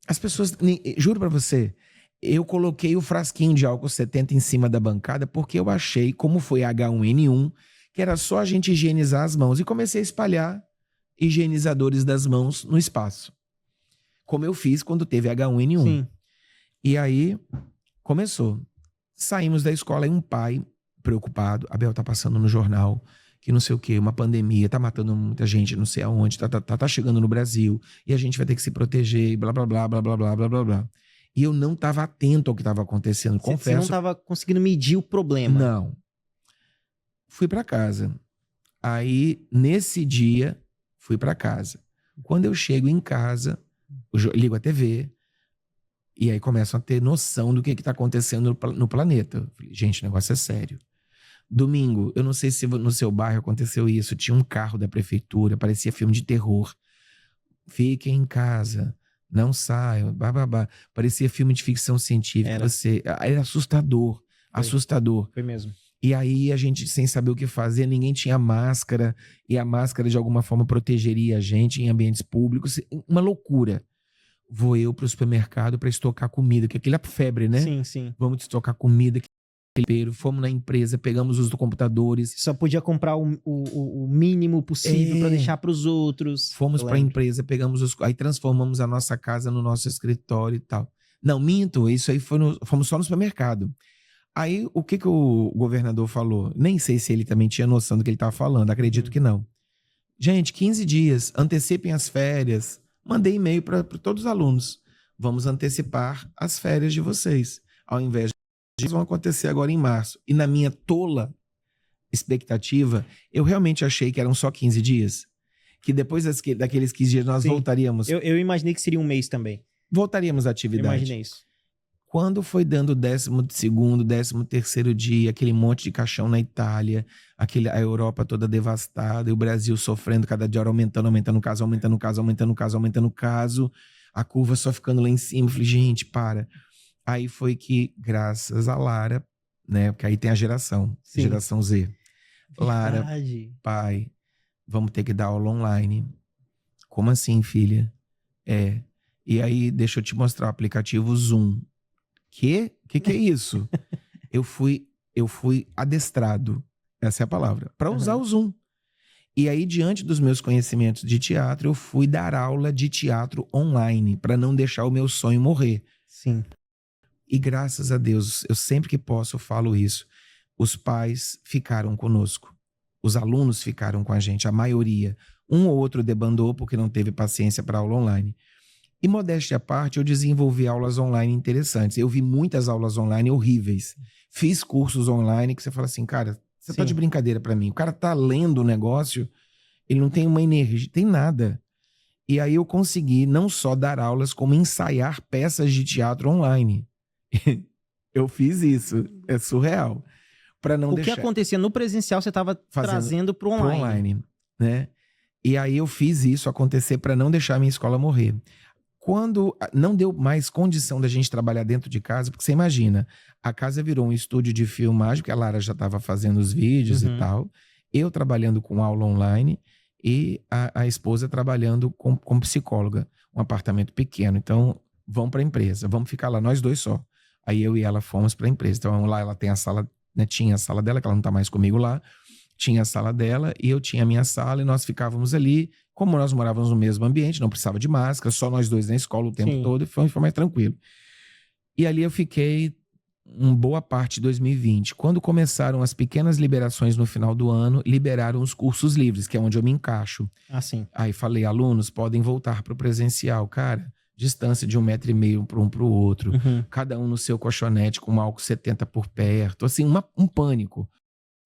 As pessoas, juro pra você, eu coloquei o frasquinho de álcool 70 em cima da bancada porque eu achei, como foi H1N1, que era só a gente higienizar as mãos, e comecei a espalhar higienizadores das mãos no espaço. Como eu fiz quando teve H1N1. Sim. E aí, começou. Saímos da escola e um pai preocupado. Abel, tá passando no jornal que não sei o quê, uma pandemia, tá matando muita gente, não sei aonde, tá chegando no Brasil, e a gente vai ter que se proteger, e blá, blá, blá, blá, blá, blá, blá, blá, blá. E eu não tava atento ao que tava acontecendo, confesso. Você não tava conseguindo medir o problema. Não. Fui pra casa. Aí, nesse dia... Fui para casa. Quando eu chego em casa, eu ligo a TV e aí começam a ter noção do que está acontecendo no planeta. Eu falei, gente, o negócio é sério. Domingo, eu não sei se no seu bairro aconteceu isso, tinha um carro da prefeitura, parecia filme de terror. Fiquem em casa, não saiam, bababá. Parecia filme de ficção científica. Era assustador, assustador. Foi mesmo. E aí a gente, sem saber o que fazer, ninguém tinha máscara, e a máscara de alguma forma protegeria a gente em ambientes públicos. Uma loucura. Vou eu pro supermercado para estocar comida, que aquilo é febre, né? Sim, sim. Vamos estocar comida. Fomos na empresa, pegamos os computadores. Só podia comprar o mínimo possível para deixar para os outros. Fomos para a empresa, pegamos aí transformamos a nossa casa no nosso escritório e tal. Não, minto, isso aí fomos só no supermercado. Aí, o que o governador falou? Nem sei se ele também tinha noção do que ele estava falando, acredito que não. Gente, 15 dias, antecipem as férias. Mandei e-mail para todos os alunos. Vamos antecipar as férias de vocês. Ao invés de vão acontecer agora em março. E na minha tola expectativa, eu realmente achei que eram só 15 dias. Que depois daqueles 15 dias nós voltaríamos. Eu imaginei que seria um mês também. Voltaríamos à atividade. Eu imaginei isso. Quando foi dando o 12º, 13º dia, aquele monte de caixão na Itália, a Europa toda devastada, e o Brasil sofrendo cada dia, aumentando o caso, a curva só ficando lá em cima. Eu falei, gente, para. Aí foi que, graças a Lara, né, porque aí tem a geração Z. Lara, pai, vamos ter que dar aula online. Como assim, filha? E aí, deixa eu te mostrar o aplicativo Zoom. Que é isso? eu fui adestrado, essa é a palavra, para usar o Zoom. E aí, diante dos meus conhecimentos de teatro, eu fui dar aula de teatro online, para não deixar o meu sonho morrer. Sim. E graças a Deus, eu sempre que posso falo isso, os pais ficaram conosco, os alunos ficaram com a gente, a maioria. Um ou outro debandou porque não teve paciência para aula online. E modéstia à parte, eu desenvolvi aulas online interessantes. Eu vi muitas aulas online horríveis. Fiz cursos online que você fala assim, cara, você tá de brincadeira pra mim. O cara tá lendo o negócio, ele não tem uma energia, tem nada. E aí eu consegui não só dar aulas, como ensaiar peças de teatro online. Eu fiz isso. É surreal. Pra não deixar... O que acontecia no presencial, você tava trazendo pro online. Pro online, né? E aí eu fiz isso acontecer pra não deixar a minha escola morrer. quando não deu mais condição da gente trabalhar dentro de casa, porque você imagina, a casa virou um estúdio de filmagem, porque a Lara já estava fazendo os vídeos e tal, eu trabalhando com aula online e a esposa trabalhando como psicóloga, um apartamento pequeno. Então, vamos para a empresa, vamos ficar lá nós dois só. Aí eu e ela fomos para a empresa. Então lá ela tem a sala, né, tinha a sala dela, que ela não está mais comigo lá, tinha a sala dela e eu tinha a minha sala e nós ficávamos ali. Como nós morávamos no mesmo ambiente, não precisava de máscara, só nós dois na escola o tempo todo, e foi mais tranquilo. E ali eu fiquei uma boa parte de 2020. Quando começaram as pequenas liberações no final do ano, liberaram os cursos livres, que é onde eu me encaixo. Sim. Aí falei, alunos podem voltar para o presencial. Cara, distância de 1,5 metro para um para o outro, cada um no seu colchonete com um álcool 70 por perto, assim, um pânico.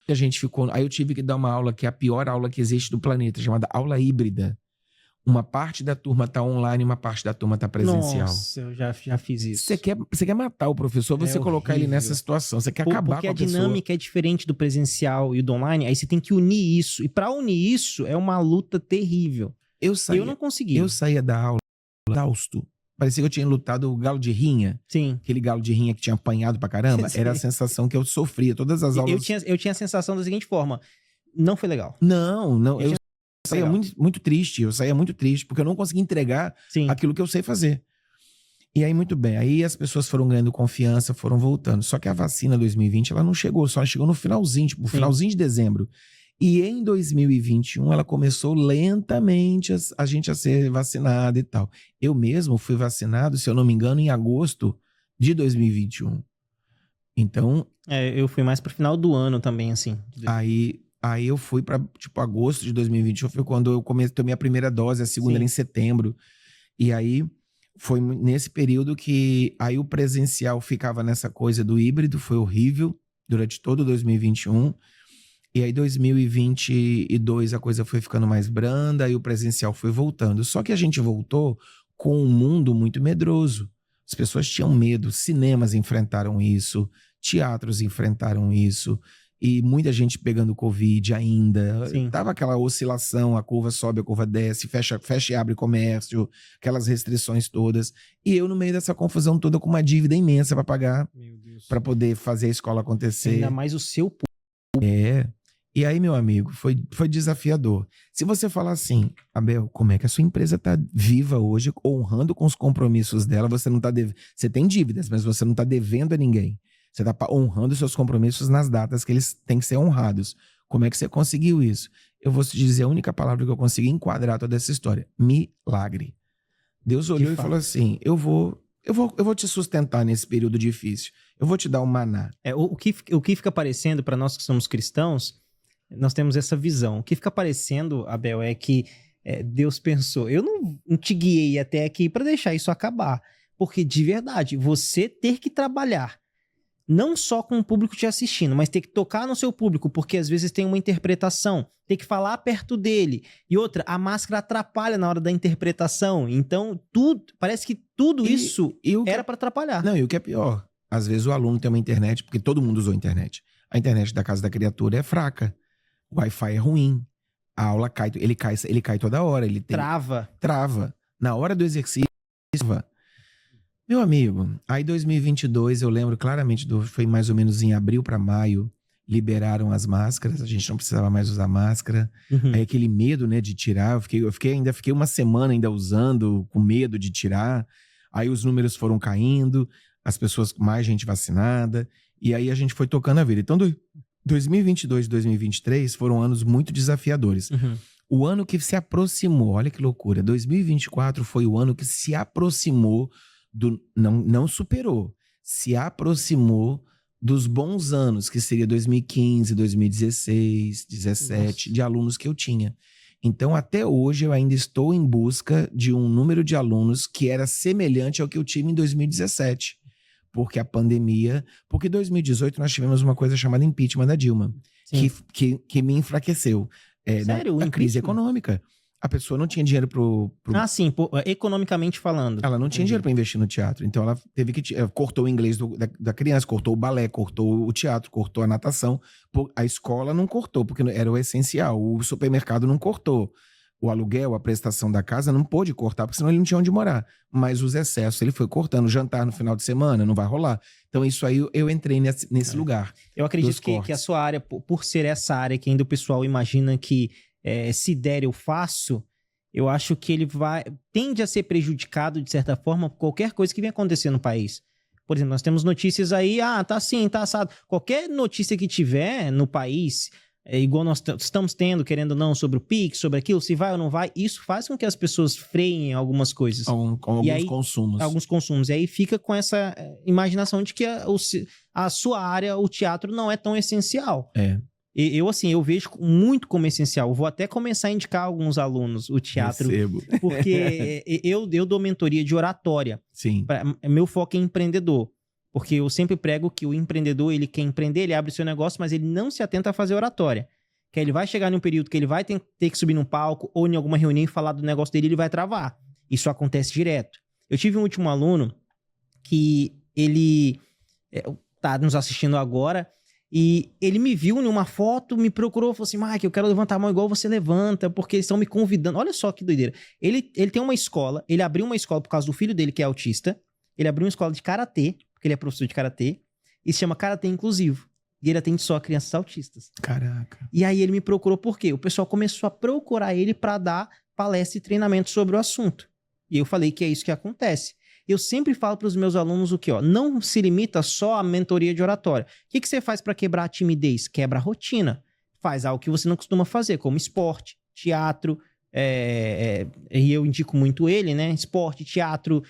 A gente ficou. Aí eu tive que dar uma aula que é a pior aula que existe do planeta, chamada aula híbrida. Uma parte da turma tá online e uma parte da turma tá presencial. Nossa, eu já fiz isso. Você quer matar o professor, você colocar ele nessa situação. Você quer acabar com a pessoa. Porque a dinâmica é diferente do presencial e do online, aí você tem que unir isso. E para unir isso é uma luta terrível. Eu não consegui. Eu saía da aula exausto. Parecia que eu tinha lutado o galo de rinha. Sim. Aquele galo de rinha que tinha apanhado pra caramba. Era a sensação que eu sofria. Todas as aulas... Eu tinha a sensação da seguinte forma. Não foi legal. Não. Eu saía muito triste. Eu saía muito triste, porque eu não conseguia entregar aquilo que eu sei fazer. E aí, muito bem. Aí as pessoas foram ganhando confiança, foram voltando. Só que a vacina 2020, ela não chegou. Só chegou no finalzinho, tipo, finalzinho de dezembro. E em 2021, ela começou lentamente a gente a ser vacinado e tal. Eu mesmo fui vacinado, se eu não me engano, em agosto de 2021. Então... eu fui mais pro final do ano também, assim. Aí eu fui pra, tipo, agosto de 2021, foi quando eu tomei a primeira dose, a segunda era em setembro. E aí, foi nesse período que aí o presencial ficava nessa coisa do híbrido, foi horrível, durante todo 2021. E aí, 2022, a coisa foi ficando mais branda e o presencial foi voltando. Só que a gente voltou com um mundo muito medroso. As pessoas tinham medo, cinemas enfrentaram isso, teatros enfrentaram isso, e muita gente pegando Covid ainda. Tava aquela oscilação, a curva sobe, a curva desce, fecha e abre comércio, aquelas restrições todas. E eu, no meio dessa confusão toda, com uma dívida imensa para pagar, para poder fazer a escola acontecer. Ainda mais o seu público. E aí, meu amigo, foi desafiador. Se você falar assim, Abel, como é que a sua empresa está viva hoje, honrando com os compromissos dela, você não tá você tem dívidas, mas você não está devendo a ninguém. Você está honrando seus compromissos nas datas que eles têm que ser honrados. Como é que você conseguiu isso? Eu vou te dizer a única palavra que eu consegui enquadrar toda essa história. Milagre. Deus olhou e falou assim, eu vou te sustentar nesse período difícil. Eu vou te dar um maná. O que fica parecendo para nós que somos cristãos, nós temos essa visão. O que fica parecendo, Abel, é que Deus pensou, eu não te guiei até aqui para deixar isso acabar. Porque, de verdade, você ter que trabalhar não só com o público te assistindo, mas ter que tocar no seu público, porque às vezes tem uma interpretação, ter que falar perto dele. E outra, a máscara atrapalha na hora da interpretação. Então, parece que tudo isso era para atrapalhar. Não, e o que é pior, às vezes o aluno tem uma internet, porque todo mundo usou a internet. A internet da casa da criatura é fraca. O Wi-Fi é ruim. A aula cai, ele cai toda hora. Trava. Na hora do exercício, meu amigo, aí 2022, eu lembro claramente, foi mais ou menos em abril para maio, liberaram as máscaras, a gente não precisava mais usar máscara. Aí aquele medo, né, de tirar, eu fiquei uma semana ainda usando, com medo de tirar. Aí os números foram caindo, as pessoas, mais gente vacinada, e aí a gente foi tocando a vida. Então, 2022 e 2023 foram anos muito desafiadores. O ano que se aproximou, olha que loucura, 2024 foi o ano que se aproximou não superou, se aproximou dos bons anos, que seria 2015, 2016, 2017, de alunos que eu tinha. Então, até hoje, eu ainda estou em busca de um número de alunos que era semelhante ao que eu tive em 2017. Porque a pandemia... Porque em 2018 nós tivemos uma coisa chamada impeachment da Dilma, que me enfraqueceu. Sério? A crise econômica. A pessoa não tinha dinheiro pro... economicamente falando. Ela não tinha dinheiro para investir no teatro. Então ela teve que... cortou o inglês da criança, cortou o balé, cortou o teatro, cortou a natação. A escola não cortou, porque era o essencial. O supermercado não cortou. o aluguel, a prestação da casa, não pôde cortar, porque senão ele não tinha onde morar. Mas os excessos, ele foi cortando. Jantar no final de semana, não vai rolar. Então, isso aí eu entrei nesse lugar. Eu acredito que a sua área, por ser essa área que ainda o pessoal imagina que se der eu faço, eu acho que ele tende a ser prejudicado, de certa forma, por qualquer coisa que venha acontecer no país. Por exemplo, nós temos notícias aí, tá assim, tá assado. Qualquer notícia que tiver no país... igual nós estamos tendo, querendo ou não, sobre o Pix, sobre aquilo, se vai ou não vai, isso faz com que as pessoas freiem algumas coisas. Alguns consumos. Alguns consumos. E aí fica com essa imaginação de que a sua área, o teatro, não é tão essencial. Eu vejo muito como essencial. Eu vou até começar a indicar a alguns alunos o teatro. Recebo. Porque eu dou mentoria de oratória. Sim. Meu foco é empreendedor. Porque eu sempre prego que o empreendedor, ele quer empreender, ele abre o seu negócio, mas ele não se atenta a fazer oratória. Que ele vai chegar num período que ele vai ter que subir num palco ou em alguma reunião e falar do negócio dele, ele vai travar. Isso acontece direto. Eu tive um último aluno que ele tá nos assistindo agora e ele me viu numa foto, me procurou, falou assim, Mike, eu quero levantar a mão igual você levanta, porque eles estão me convidando. Olha só que doideira. Ele tem uma escola, ele abriu uma escola por causa do filho dele, que é autista. Ele abriu uma escola de karatê, porque ele é professor de karatê, e se chama Karatê Inclusivo. E ele atende só crianças autistas. Caraca. E aí ele me procurou por quê? O pessoal começou a procurar ele para dar palestra e treinamento sobre o assunto. E eu falei que é isso que acontece. Eu sempre falo para os meus alunos o quê? Não se limita só à mentoria de oratória. O que você faz para quebrar a timidez? Quebra a rotina. Faz algo que você não costuma fazer, como esporte, teatro... e eu indico muito ele, né? Esporte, teatro,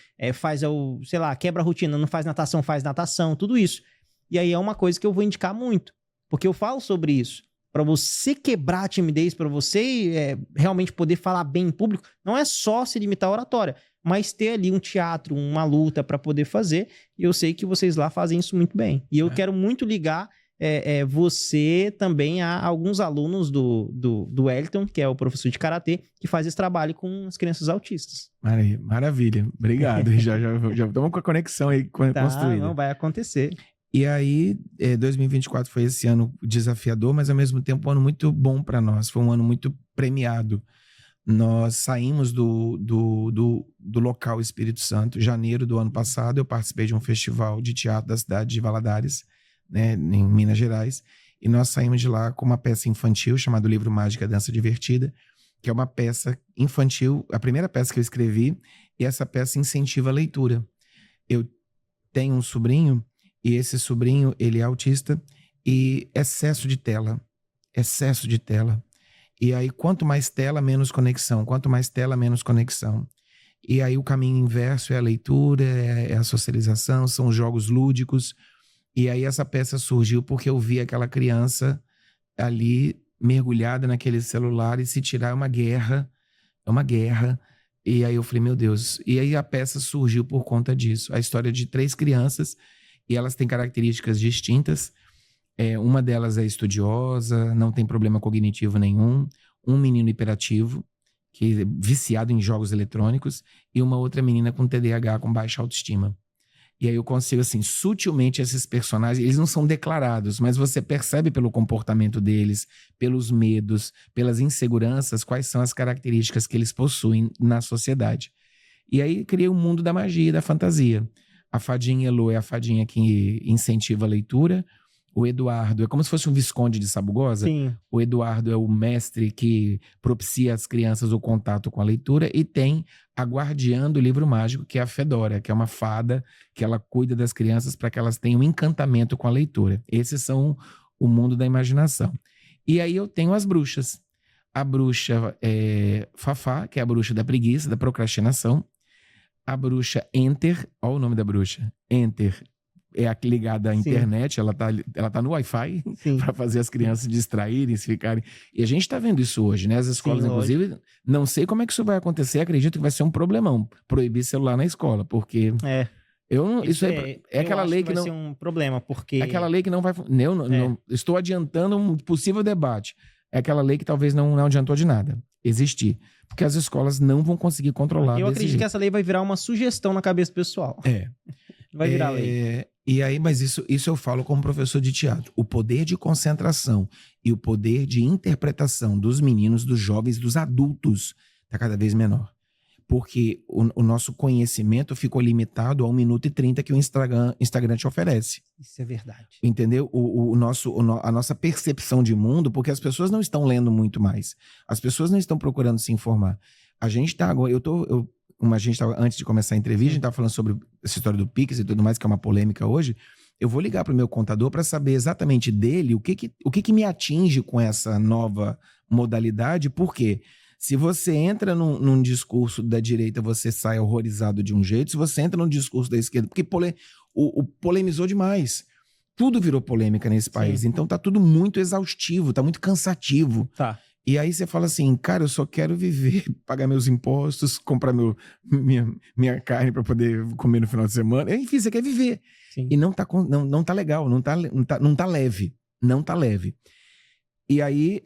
quebra a rotina, não faz natação, tudo isso. E aí é uma coisa que eu vou indicar muito, porque eu falo sobre isso. Para você quebrar a timidez, para você realmente poder falar bem em público, não é só se limitar à oratória, mas ter ali um teatro, uma luta para poder fazer. E eu sei que vocês lá fazem isso muito bem. E eu quero muito ligar você também a alguns alunos do Wellington, que é o professor de karatê, que faz esse trabalho com as crianças autistas. Maravilha. Obrigado. já estamos com a conexão aí construída. Não, vai acontecer. E aí, 2024 foi esse ano desafiador, mas ao mesmo tempo um ano muito bom para nós. Foi um ano muito premiado. Nós saímos do local Espírito Santo. Em janeiro do ano passado, eu participei de um festival de teatro da cidade de Valadares, né, em Minas Gerais, e nós saímos de lá com uma peça infantil chamada Livro Mágico, a Dança Divertida, que é uma peça infantil, a primeira peça que eu escrevi, e essa peça incentiva a leitura. Eu tenho um sobrinho, e esse sobrinho, ele é autista, e excesso de tela. E aí, quanto mais tela, menos conexão. E aí, o caminho inverso é a leitura, é a socialização, são os jogos lúdicos. E aí essa peça surgiu porque eu vi aquela criança ali mergulhada naquele celular, e se tirar é uma guerra. E aí eu falei, meu Deus. E aí a peça surgiu por conta disso. A história de 3 crianças, e elas têm características distintas. Uma delas é estudiosa, não tem problema cognitivo nenhum. Um menino hiperativo, que é viciado em jogos eletrônicos, e uma outra menina com TDAH, com baixa autoestima. E aí eu consigo, assim, sutilmente esses personagens, eles não são declarados, mas você percebe pelo comportamento deles, pelos medos, pelas inseguranças, quais são as características que eles possuem na sociedade. E aí criei o mundo da magia e da fantasia. A fadinha Elo é a fadinha que incentiva a leitura. O Eduardo é como se fosse um Visconde de Sabugosa. Sim. O Eduardo é o mestre que propicia às crianças o contato com a leitura, e tem a guardiã do livro mágico, que é a Fedora, que é uma fada que ela cuida das crianças para que elas tenham um encantamento com a leitura. Esses são o mundo da imaginação. E aí eu tenho as bruxas. A bruxa Fafá, que é a bruxa da preguiça, da procrastinação. A bruxa Enter, olha o nome da bruxa, Enter, é ligada à internet. Ela tá no Wi-Fi para fazer as crianças se distraírem, se ficarem. E a gente tá vendo isso hoje, né? As escolas, inclusive, não sei como é que isso vai acontecer, acredito que vai ser um problemão, proibir celular na escola, porque... Isso é aquela lei que não... vai ser um problema, porque... É aquela lei que não vai... Não, estou adiantando um possível debate. É aquela lei que talvez não adiantou de nada existir, porque as escolas não vão conseguir controlar. Eu acredito que essa lei vai virar uma sugestão na cabeça do pessoal. Vai virar lei. E aí, mas isso eu falo como professor de teatro. O poder de concentração e o poder de interpretação dos meninos, dos jovens, dos adultos está cada vez menor. Porque o nosso conhecimento ficou limitado a 1 minuto e 30 que o Instagram te oferece. Isso é verdade. Entendeu? A nossa percepção de mundo, porque as pessoas não estão lendo muito mais. As pessoas não estão procurando se informar. A gente tá agora, como a gente estava, antes de começar a entrevista, a gente estava falando sobre essa história do Pix e tudo mais, que é uma polêmica hoje. Eu vou ligar para o meu contador para saber exatamente dele o que me atinge com essa nova modalidade, porque se você entra num discurso da direita, você sai horrorizado de um jeito. Se você entra num discurso da esquerda, porque polemizou demais. Tudo virou polêmica nesse país. Sim. Então tá tudo muito exaustivo, tá muito cansativo. Tá. E aí você fala assim, cara, eu só quero viver, pagar meus impostos, comprar minha carne para poder comer no final de semana. Enfim, você quer viver. Sim. E não tá legal, não tá leve. Não tá leve. E aí,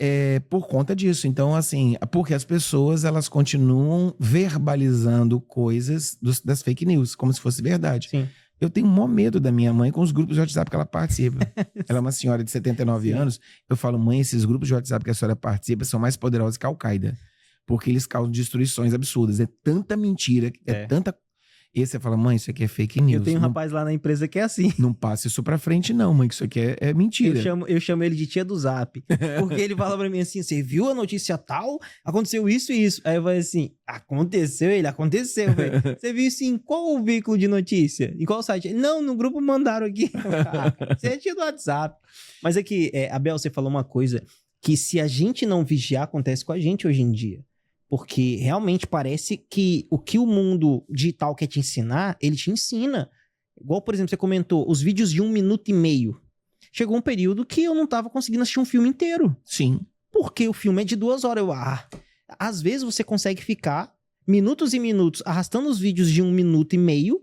por conta disso. Então, assim, porque as pessoas, elas continuam verbalizando coisas das fake news, como se fosse verdade. Sim. Eu tenho o maior medo da minha mãe com os grupos de WhatsApp que ela participa. Ela é uma senhora de 79 Sim. anos. Eu falo, mãe, esses grupos de WhatsApp que a senhora participa são mais poderosos que a Al-Qaeda. Porque eles causam destruições absurdas. É tanta mentira, tanta... E aí você fala, mãe, isso aqui é fake news. Eu tenho um rapaz lá na empresa que é assim. Não passe isso pra frente não, mãe, que isso aqui é mentira. Eu chamo ele de tia do Zap. Porque ele fala pra mim assim, você viu a notícia tal? Aconteceu isso e isso. Aí eu falei assim, aconteceu, aconteceu, velho. Você viu isso em qual veículo de notícia? Em qual site? Não, no grupo mandaram aqui. Você é tia do WhatsApp. Mas é que, Abel, você falou uma coisa que se a gente não vigiar, acontece com a gente hoje em dia. Porque realmente parece que o que o mundo digital quer te ensinar, ele te ensina. Igual, por exemplo, você comentou, os vídeos de 1 minuto e meio. Chegou um período que eu não tava conseguindo assistir um filme inteiro. Sim. Porque o filme é de 2 horas. Às vezes você consegue ficar minutos e minutos arrastando os vídeos de 1 minuto e meio,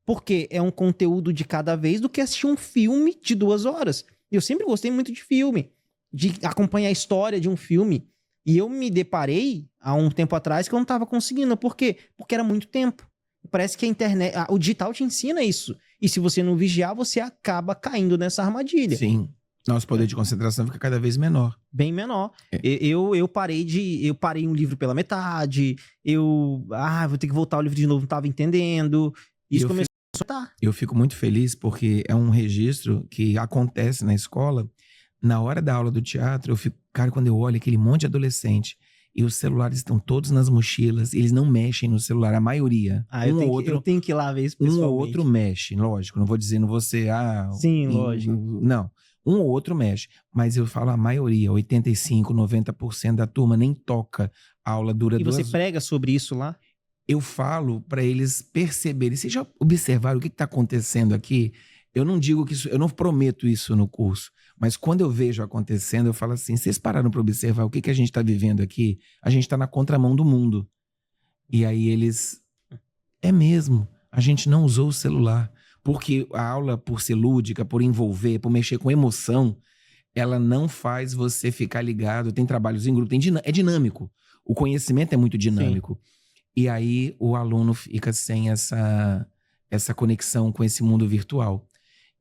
porque é um conteúdo de cada vez, do que assistir um filme de 2 horas. Eu sempre gostei muito de filme, de acompanhar a história de um filme. E eu me deparei há um tempo atrás que eu não estava conseguindo. Por quê? Porque era muito tempo. Parece que a internet, o digital te ensina isso. E se você não vigiar, você acaba caindo nessa armadilha. Sim. Nosso poder de concentração fica cada vez menor. Bem menor. Eu parei um livro pela metade. Vou ter que voltar o livro de novo, não estava entendendo. Isso começou a soltar. Eu fico muito feliz porque é um registro que acontece na escola. Na hora da aula do teatro, eu fico, cara, quando eu olho aquele monte de adolescente e os celulares estão todos nas mochilas, eles não mexem no celular, a maioria. Eu tenho que ir lá ver isso pessoalmente. Um ou outro mexe, lógico, não vou dizendo você, Sim, lógico. Não, um ou outro mexe, mas eu falo a maioria, 85%, 90% da turma nem toca, a aula dura 2 horas. E você prega sobre isso lá? Eu falo para eles perceberem, vocês já observaram o que está acontecendo aqui? Eu não digo que eu não prometo isso no curso, mas quando eu vejo acontecendo, eu falo assim, vocês pararam para observar o que a gente está vivendo aqui? A gente está na contramão do mundo. E aí eles, é mesmo, a gente não usou o celular, porque a aula, por ser lúdica, por envolver, por mexer com emoção, ela não faz você ficar ligado, tem trabalhos em grupo, é dinâmico, o conhecimento é muito dinâmico. Sim. E aí o aluno fica sem essa conexão com esse mundo virtual.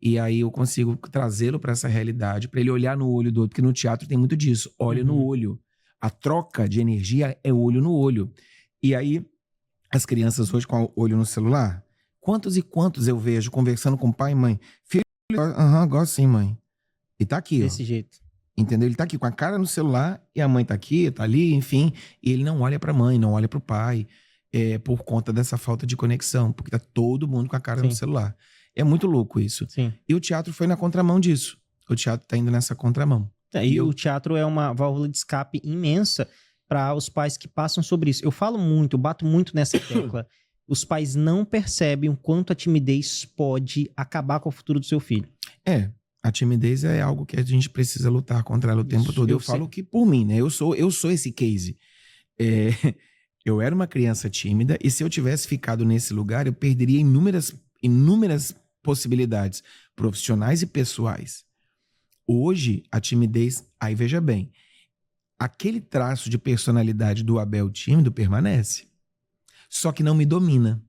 E aí eu consigo trazê-lo para essa realidade, para ele olhar no olho do outro, porque no teatro tem muito disso, olha no olho. A troca de energia é olho no olho. E aí, as crianças hoje com o olho no celular, quantos e quantos eu vejo conversando com pai e mãe? Filho, gosto sim, mãe. E tá aqui, desse jeito. Entendeu? Ele tá aqui com a cara no celular e a mãe tá aqui, tá ali, enfim. E ele não olha pra mãe, não olha pro pai, por conta dessa falta de conexão, porque tá todo mundo com a cara no celular. É muito louco isso. Sim. E o teatro foi na contramão disso. O teatro tá indo nessa contramão. O teatro é uma válvula de escape imensa para os pais que passam sobre isso. Eu bato muito nessa tecla. Os pais não percebem o quanto a timidez pode acabar com o futuro do seu filho. A timidez é algo que a gente precisa lutar contra ela o tempo todo. Eu falo que por mim, né? Eu sou esse case. Eu era uma criança tímida e se eu tivesse ficado nesse lugar, eu perderia inúmeras possibilidades profissionais e pessoais. Hoje, a timidez... Aí, veja bem, aquele traço de personalidade do Abel tímido permanece. Só que não me domina.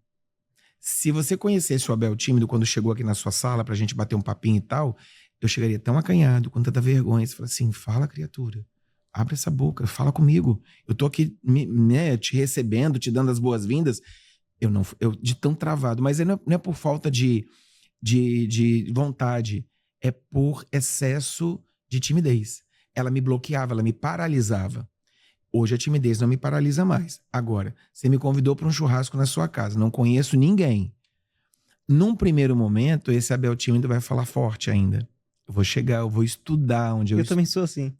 Se você conhecesse o Abel tímido quando chegou aqui na sua sala pra gente bater um papinho e tal, eu chegaria tão acanhado, com tanta vergonha. Você fala assim, fala, criatura. Abre essa boca, fala comigo. Eu tô aqui te recebendo, te dando as boas-vindas. Eu de tão travado. Mas não é por falta de vontade. É por excesso de timidez. Ela me bloqueava, ela me paralisava. Hoje a timidez não me paralisa mais. Agora, você me convidou para um churrasco na sua casa, não conheço ninguém. Num primeiro momento, esse Abel tímido vai falar forte ainda. Eu vou chegar, eu vou estudar onde Eu também sou assim.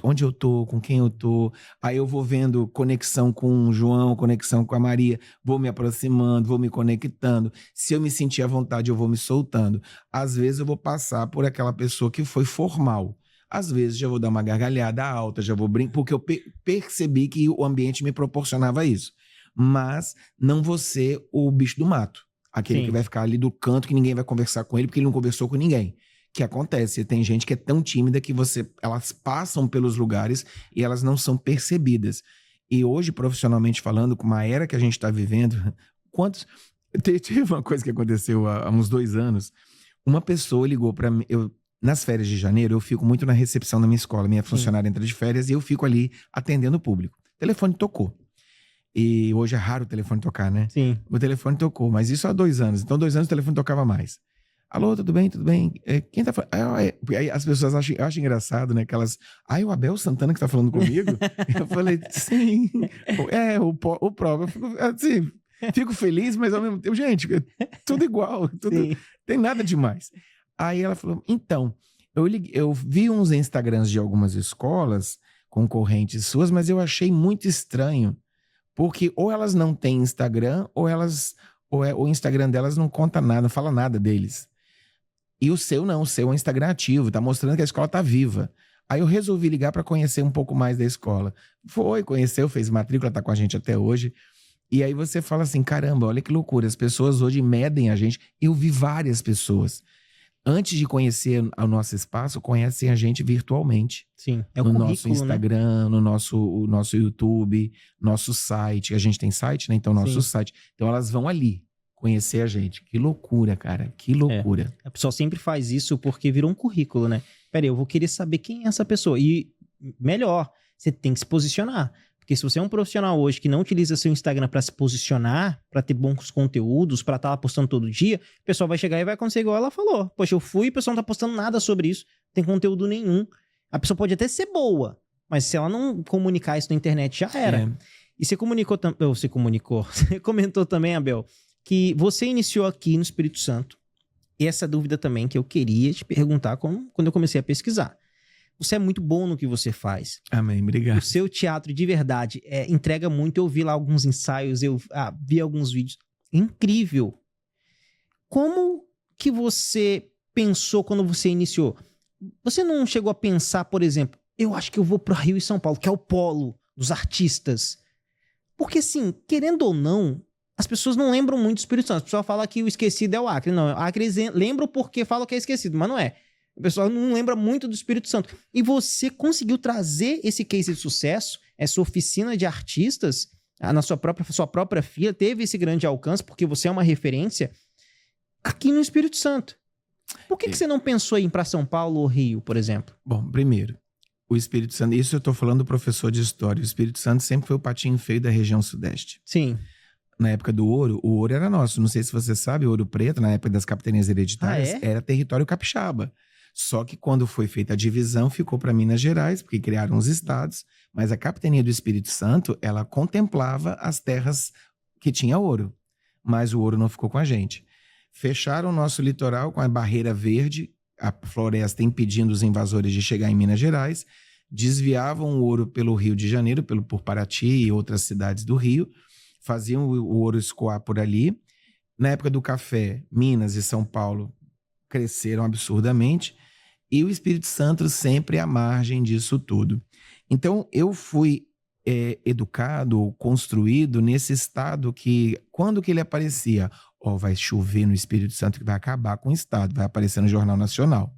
onde eu tô, com quem eu tô. Aí eu vou vendo conexão com o João, conexão com a Maria, vou me aproximando, vou me conectando. Se eu me sentir à vontade, eu vou me soltando. Às vezes eu vou passar por aquela pessoa que foi formal. Às vezes já vou dar uma gargalhada alta, já vou brincar, porque eu percebi que o ambiente me proporcionava isso. Mas não vou ser o bicho do mato. Aquele Sim. que vai ficar ali do canto, que ninguém vai conversar com ele, porque ele não conversou com ninguém. Que acontece, tem gente que é tão tímida que elas passam pelos lugares e elas não são percebidas. E hoje, profissionalmente falando, com uma era que a gente está vivendo, teve uma coisa que aconteceu há uns 2 anos, uma pessoa ligou para mim, nas férias de janeiro, eu fico muito na recepção da minha escola, minha funcionária entra de férias e eu fico ali atendendo o público. O telefone tocou. E hoje é raro o telefone tocar, né? Sim. O telefone tocou, mas isso há 2 anos. Então, 2 anos o telefone tocava mais. Alô, tudo bem, tudo bem? Quem tá falando? Aí as pessoas acham engraçado, né? Que elas... o Abel Santana que tá falando comigo? Eu falei, sim. O próprio. Eu fico, assim, fico feliz, mas ao mesmo tempo, gente, tudo igual. Tem nada demais. Aí ela falou, então, eu vi uns Instagrams de algumas escolas concorrentes suas, mas eu achei muito estranho, porque ou elas não têm Instagram, ou o Instagram delas não conta nada, não fala nada deles. E o seu não, o seu é um Instagram ativo, tá mostrando que a escola tá viva. Aí eu resolvi ligar para conhecer um pouco mais da escola. Conheceu, fez matrícula, tá com a gente até hoje. E aí você fala assim, caramba, olha que loucura, as pessoas hoje medem a gente. Eu vi várias pessoas, antes de conhecer o nosso espaço, conhecem a gente virtualmente. Sim, é o no currículo, nosso Instagram, né? no nosso YouTube, nosso site. A gente tem site, né? Então, nosso site. Então, elas vão ali conhecer a gente. Que loucura, cara. Que loucura. A pessoa sempre faz isso porque virou um currículo, né? Peraí, eu vou querer saber quem é essa pessoa. E melhor, você tem que se posicionar. Porque se você é um profissional hoje que não utiliza seu Instagram para se posicionar, para ter bons conteúdos, para estar lá postando todo dia, o pessoal vai chegar e vai acontecer igual ela falou. Poxa, eu fui e o pessoal não tá postando nada sobre isso, não tem conteúdo nenhum. A pessoa pode até ser boa, mas se ela não comunicar isso na internet, já era. E você você comentou também, Abel, que você iniciou aqui no Espírito Santo. E essa dúvida também que eu queria te perguntar quando eu comecei a pesquisar. Você é muito bom no que você faz. Amém, obrigado. O seu teatro, de verdade, entrega muito. Eu vi lá alguns ensaios, eu vi alguns vídeos. Incrível. Como que você pensou quando você iniciou? Você não chegou a pensar, por exemplo, eu acho que eu vou para Rio e São Paulo, que é o polo dos artistas. Porque, assim, querendo ou não, as pessoas não lembram muito do Espírito Santo. O pessoal fala que o esquecido é o Acre. Não, o Acre lembram porque falam que é esquecido, mas não é. O pessoal não lembra muito do Espírito Santo. E você conseguiu trazer esse case de sucesso, essa oficina de artistas, na sua própria filha, teve esse grande alcance, porque você é uma referência aqui no Espírito Santo. Por que você não pensou em ir para São Paulo ou Rio, por exemplo? Bom, primeiro, o Espírito Santo, isso eu estou falando do professor de história, o Espírito Santo sempre foi o patinho feio da região sudeste. Sim. Na época do ouro, o ouro era nosso. Não sei se você sabe, o Ouro Preto, na época das capitanias hereditárias, era território capixaba. Só que quando foi feita a divisão, ficou para Minas Gerais, porque criaram os estados, mas a capitania do Espírito Santo, ela contemplava as terras que tinha ouro, mas o ouro não ficou com a gente. Fecharam o nosso litoral com a barreira verde, a floresta impedindo os invasores de chegar em Minas Gerais, desviavam o ouro pelo Rio de Janeiro, por Paraty e outras cidades do Rio, faziam o ouro escoar por ali. Na época do café, Minas e São Paulo cresceram absurdamente, e o Espírito Santo sempre à margem disso tudo. Então, eu fui educado, construído nesse estado que, quando que ele aparecia? Vai chover no Espírito Santo que vai acabar com o estado, vai aparecer no Jornal Nacional.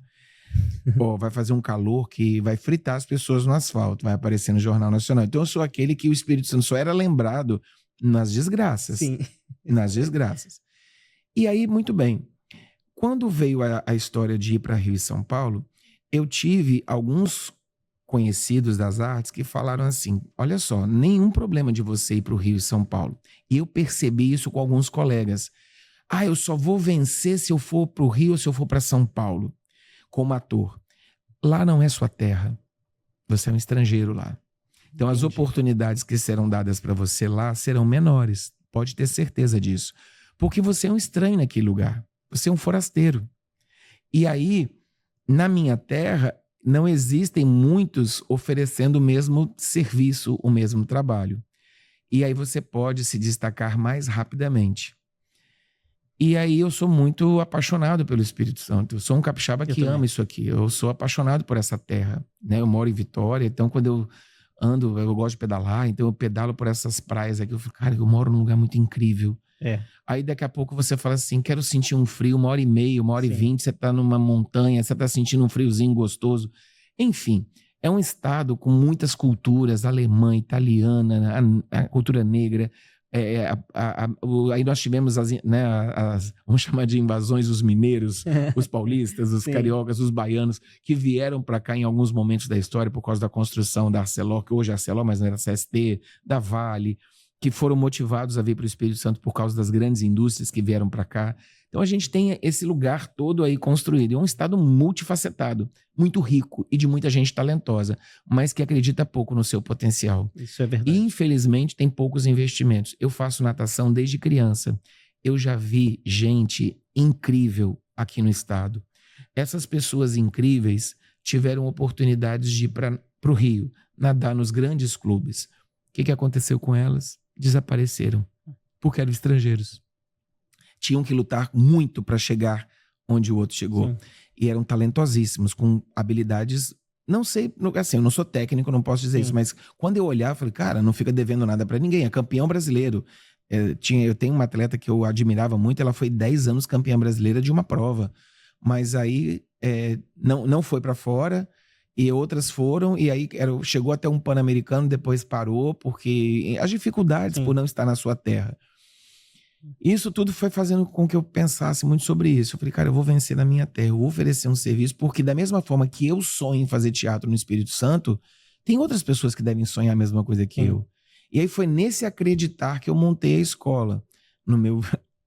Vai fazer um calor que vai fritar as pessoas no asfalto, vai aparecer no Jornal Nacional. Então, eu sou aquele que o Espírito Santo só era lembrado nas desgraças. Sim. Nas desgraças. E aí, muito bem. Quando veio a história de ir para Rio e São Paulo, eu tive alguns conhecidos das artes que falaram assim, olha só, nenhum problema de você ir para o Rio e São Paulo. E eu percebi isso com alguns colegas. Eu só vou vencer se eu for para o Rio ou se eu for para São Paulo, como ator. Lá não é sua terra. Você é um estrangeiro lá. Então, as oportunidades que serão dadas para você lá serão menores. Pode ter certeza disso. Porque você é um estranho naquele lugar. Você é um forasteiro. E aí, na minha terra, não existem muitos oferecendo o mesmo serviço, o mesmo trabalho. E aí você pode se destacar mais rapidamente. E aí eu sou muito apaixonado pelo Espírito Santo. Eu sou um capixaba que ama isso aqui. Eu sou apaixonado por essa terra, né? Eu moro em Vitória, então quando eu ando, eu gosto de pedalar, então eu pedalo por essas praias aqui. Eu fico, cara, eu moro num lugar muito incrível. Aí daqui a pouco você fala assim, quero sentir um frio, 1h30, 1h20, você tá numa montanha, você tá sentindo um friozinho gostoso. Enfim, é um estado com muitas culturas, alemã, italiana, a cultura negra. Aí nós tivemos vamos chamar de invasões, os mineiros, os paulistas, os cariocas, os baianos, que vieram para cá em alguns momentos da história por causa da construção da Arcelor, que hoje é Arcelor, mas não era CST, da Vale, que foram motivados a vir para o Espírito Santo por causa das grandes indústrias que vieram para cá. Então a gente tem esse lugar todo aí construído. É um estado multifacetado, muito rico e de muita gente talentosa, mas que acredita pouco no seu potencial. Isso é verdade. E infelizmente tem poucos investimentos. Eu faço natação desde criança. Eu já vi gente incrível aqui no estado. Essas pessoas incríveis tiveram oportunidades de ir para o Rio, nadar nos grandes clubes. O que aconteceu com elas? Desapareceram, porque eram estrangeiros. Tinham que lutar muito para chegar onde o outro chegou. Sim. E eram talentosíssimos, com habilidades, não sei, assim, eu não sou técnico, não posso dizer isso, mas quando eu olhar, eu falei, cara, não fica devendo nada para ninguém, é campeão brasileiro. Eu tenho uma atleta que eu admirava muito, ela foi 10 anos campeã brasileira de uma prova, mas aí não foi para fora, e outras foram, e aí chegou até um Pan-Americano, depois parou, porque as dificuldades por não estar na sua terra. Isso tudo foi fazendo com que eu pensasse muito sobre isso. Eu falei, cara, eu vou vencer na minha terra, eu vou oferecer um serviço, porque da mesma forma que eu sonho em fazer teatro no Espírito Santo, tem outras pessoas que devem sonhar a mesma coisa que eu. E aí foi nesse acreditar que eu montei a escola, no meu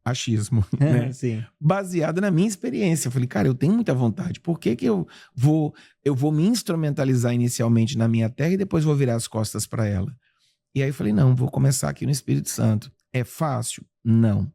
achismo, né? Sim. Baseado na minha experiência. Eu falei, cara, eu tenho muita vontade. Por que eu vou me instrumentalizar inicialmente na minha terra e depois vou virar as costas para ela? E aí eu falei, não, vou começar aqui no Espírito Santo. É fácil? Não.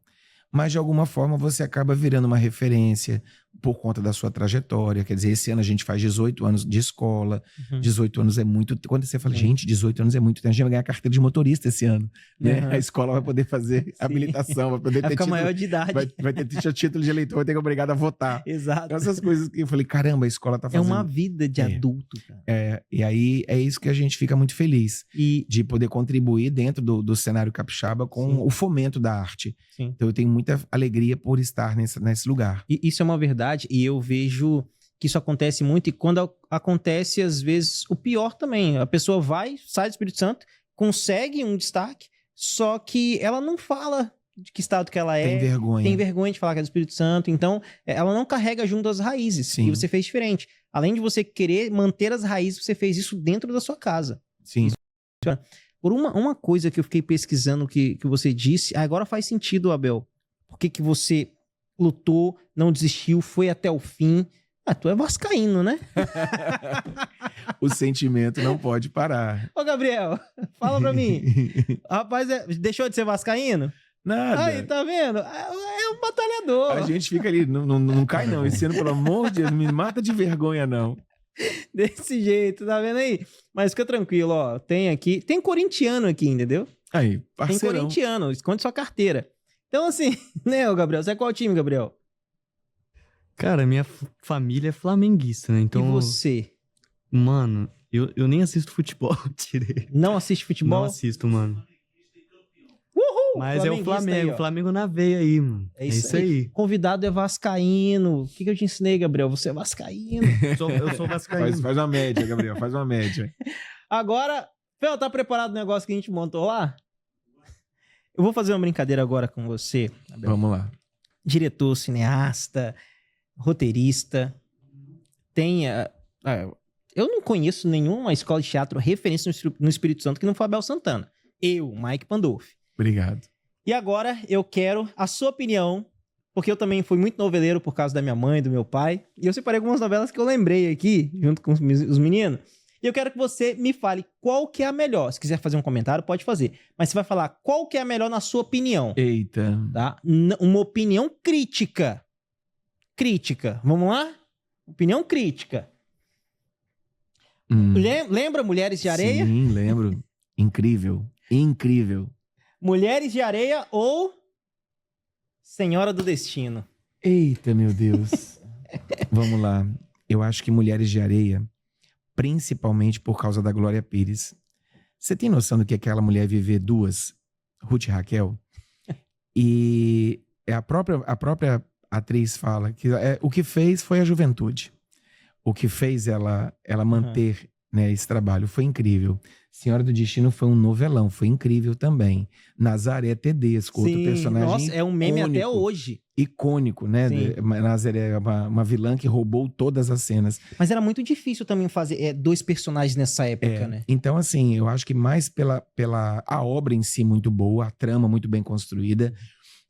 Mas de alguma forma você acaba virando uma referência por conta da sua trajetória. Quer dizer, esse ano a gente faz 18 anos de escola. 18 anos é muito... Quando você fala, gente, 18 anos é muito tempo, a gente vai ganhar carteira de motorista esse ano. Né? A escola vai poder fazer habilitação, vai poder ter ficar título, maior de idade. Vai ter título de eleitor, vai ter que obrigado a votar. Exato. Então, essas coisas que eu falei, caramba, a escola tá fazendo... É uma vida de adulto, cara. E aí é isso que a gente fica muito feliz. De poder contribuir dentro do cenário capixaba com o fomento da arte. Sim. Então eu tenho muita alegria por estar nesse lugar. E isso é uma verdade, e eu vejo que isso acontece muito, e quando acontece, às vezes, o pior também. A pessoa sai do Espírito Santo, consegue um destaque, só que ela não fala de que estado que ela é. Tem vergonha. Tem vergonha de falar que é do Espírito Santo, então ela não carrega junto as raízes. Sim. E você fez diferente. Além de você querer manter as raízes, você fez isso dentro da sua casa. Sim. Por uma coisa que eu fiquei pesquisando que você disse, agora faz sentido, Abel. Por que você lutou, não desistiu, foi até o fim? Tu é vascaíno, né? O sentimento não pode parar. Ô, Gabriel, fala pra mim. Rapaz, deixou de ser vascaíno? Nada. Aí, tá vendo? É um batalhador. A gente fica ali, não cai não. Esse ano, pelo amor de Deus, não me mata de vergonha, não. Desse jeito, tá vendo aí? Mas fica tranquilo, ó. Tem corintiano aqui, entendeu? Aí, parceirão. Tem corintiano, esconde sua carteira. Então, assim, né, ô Gabriel? Você é qual time, Gabriel? Cara, minha família é flamenguista, né? Então, e você? Mano, eu nem assisto futebol, tirei. Não assiste futebol? Não assisto, mano. Uhul! Mas é o Flamengo, aí, o Flamengo na veia aí, mano. É isso aí. Convidado é vascaíno. O que eu te ensinei, Gabriel? Você é vascaíno. Eu sou vascaíno. Faz uma média, Gabriel, faz uma média. Agora, Fel, tá preparado o negócio que a gente montou lá? Eu vou fazer uma brincadeira agora com você, Abel. Vamos lá. Diretor, cineasta, roteirista. Eu não conheço nenhuma escola de teatro referência no Espírito Santo que não foi Abel Santana. Eu, Mike Pandolfi. Obrigado. E agora eu quero a sua opinião, porque eu também fui muito noveleiro por causa da minha mãe e do meu pai. E eu separei algumas novelas que eu lembrei aqui, junto com os meninos. E eu quero que você me fale qual que é a melhor. Se quiser fazer um comentário, pode fazer. Mas você vai falar qual que é a melhor na sua opinião. Eita. Tá? Uma opinião crítica. Crítica. Vamos lá? Opinião crítica. Lembra Mulheres de Areia? Sim, lembro. Incrível. Incrível. Mulheres de Areia ou Senhora do Destino? Eita, meu Deus. Vamos lá. Eu acho que Mulheres de Areia, principalmente por causa da Glória Pires. Você tem noção do que é aquela mulher viver duas, Ruth e Raquel? E a própria atriz fala que o que fez foi a juventude. O que fez ela manter, né, esse trabalho foi incrível. Senhora do Destino foi um novelão, foi incrível também. Nazaré Tedesco, outro personagem nossa, é um meme icônico, até hoje. Icônico, né? Nazaré é uma vilã que roubou todas as cenas. Mas era muito difícil também fazer dois personagens nessa época, né? Então, assim, eu acho que mais pela a obra em si muito boa, a trama muito bem construída,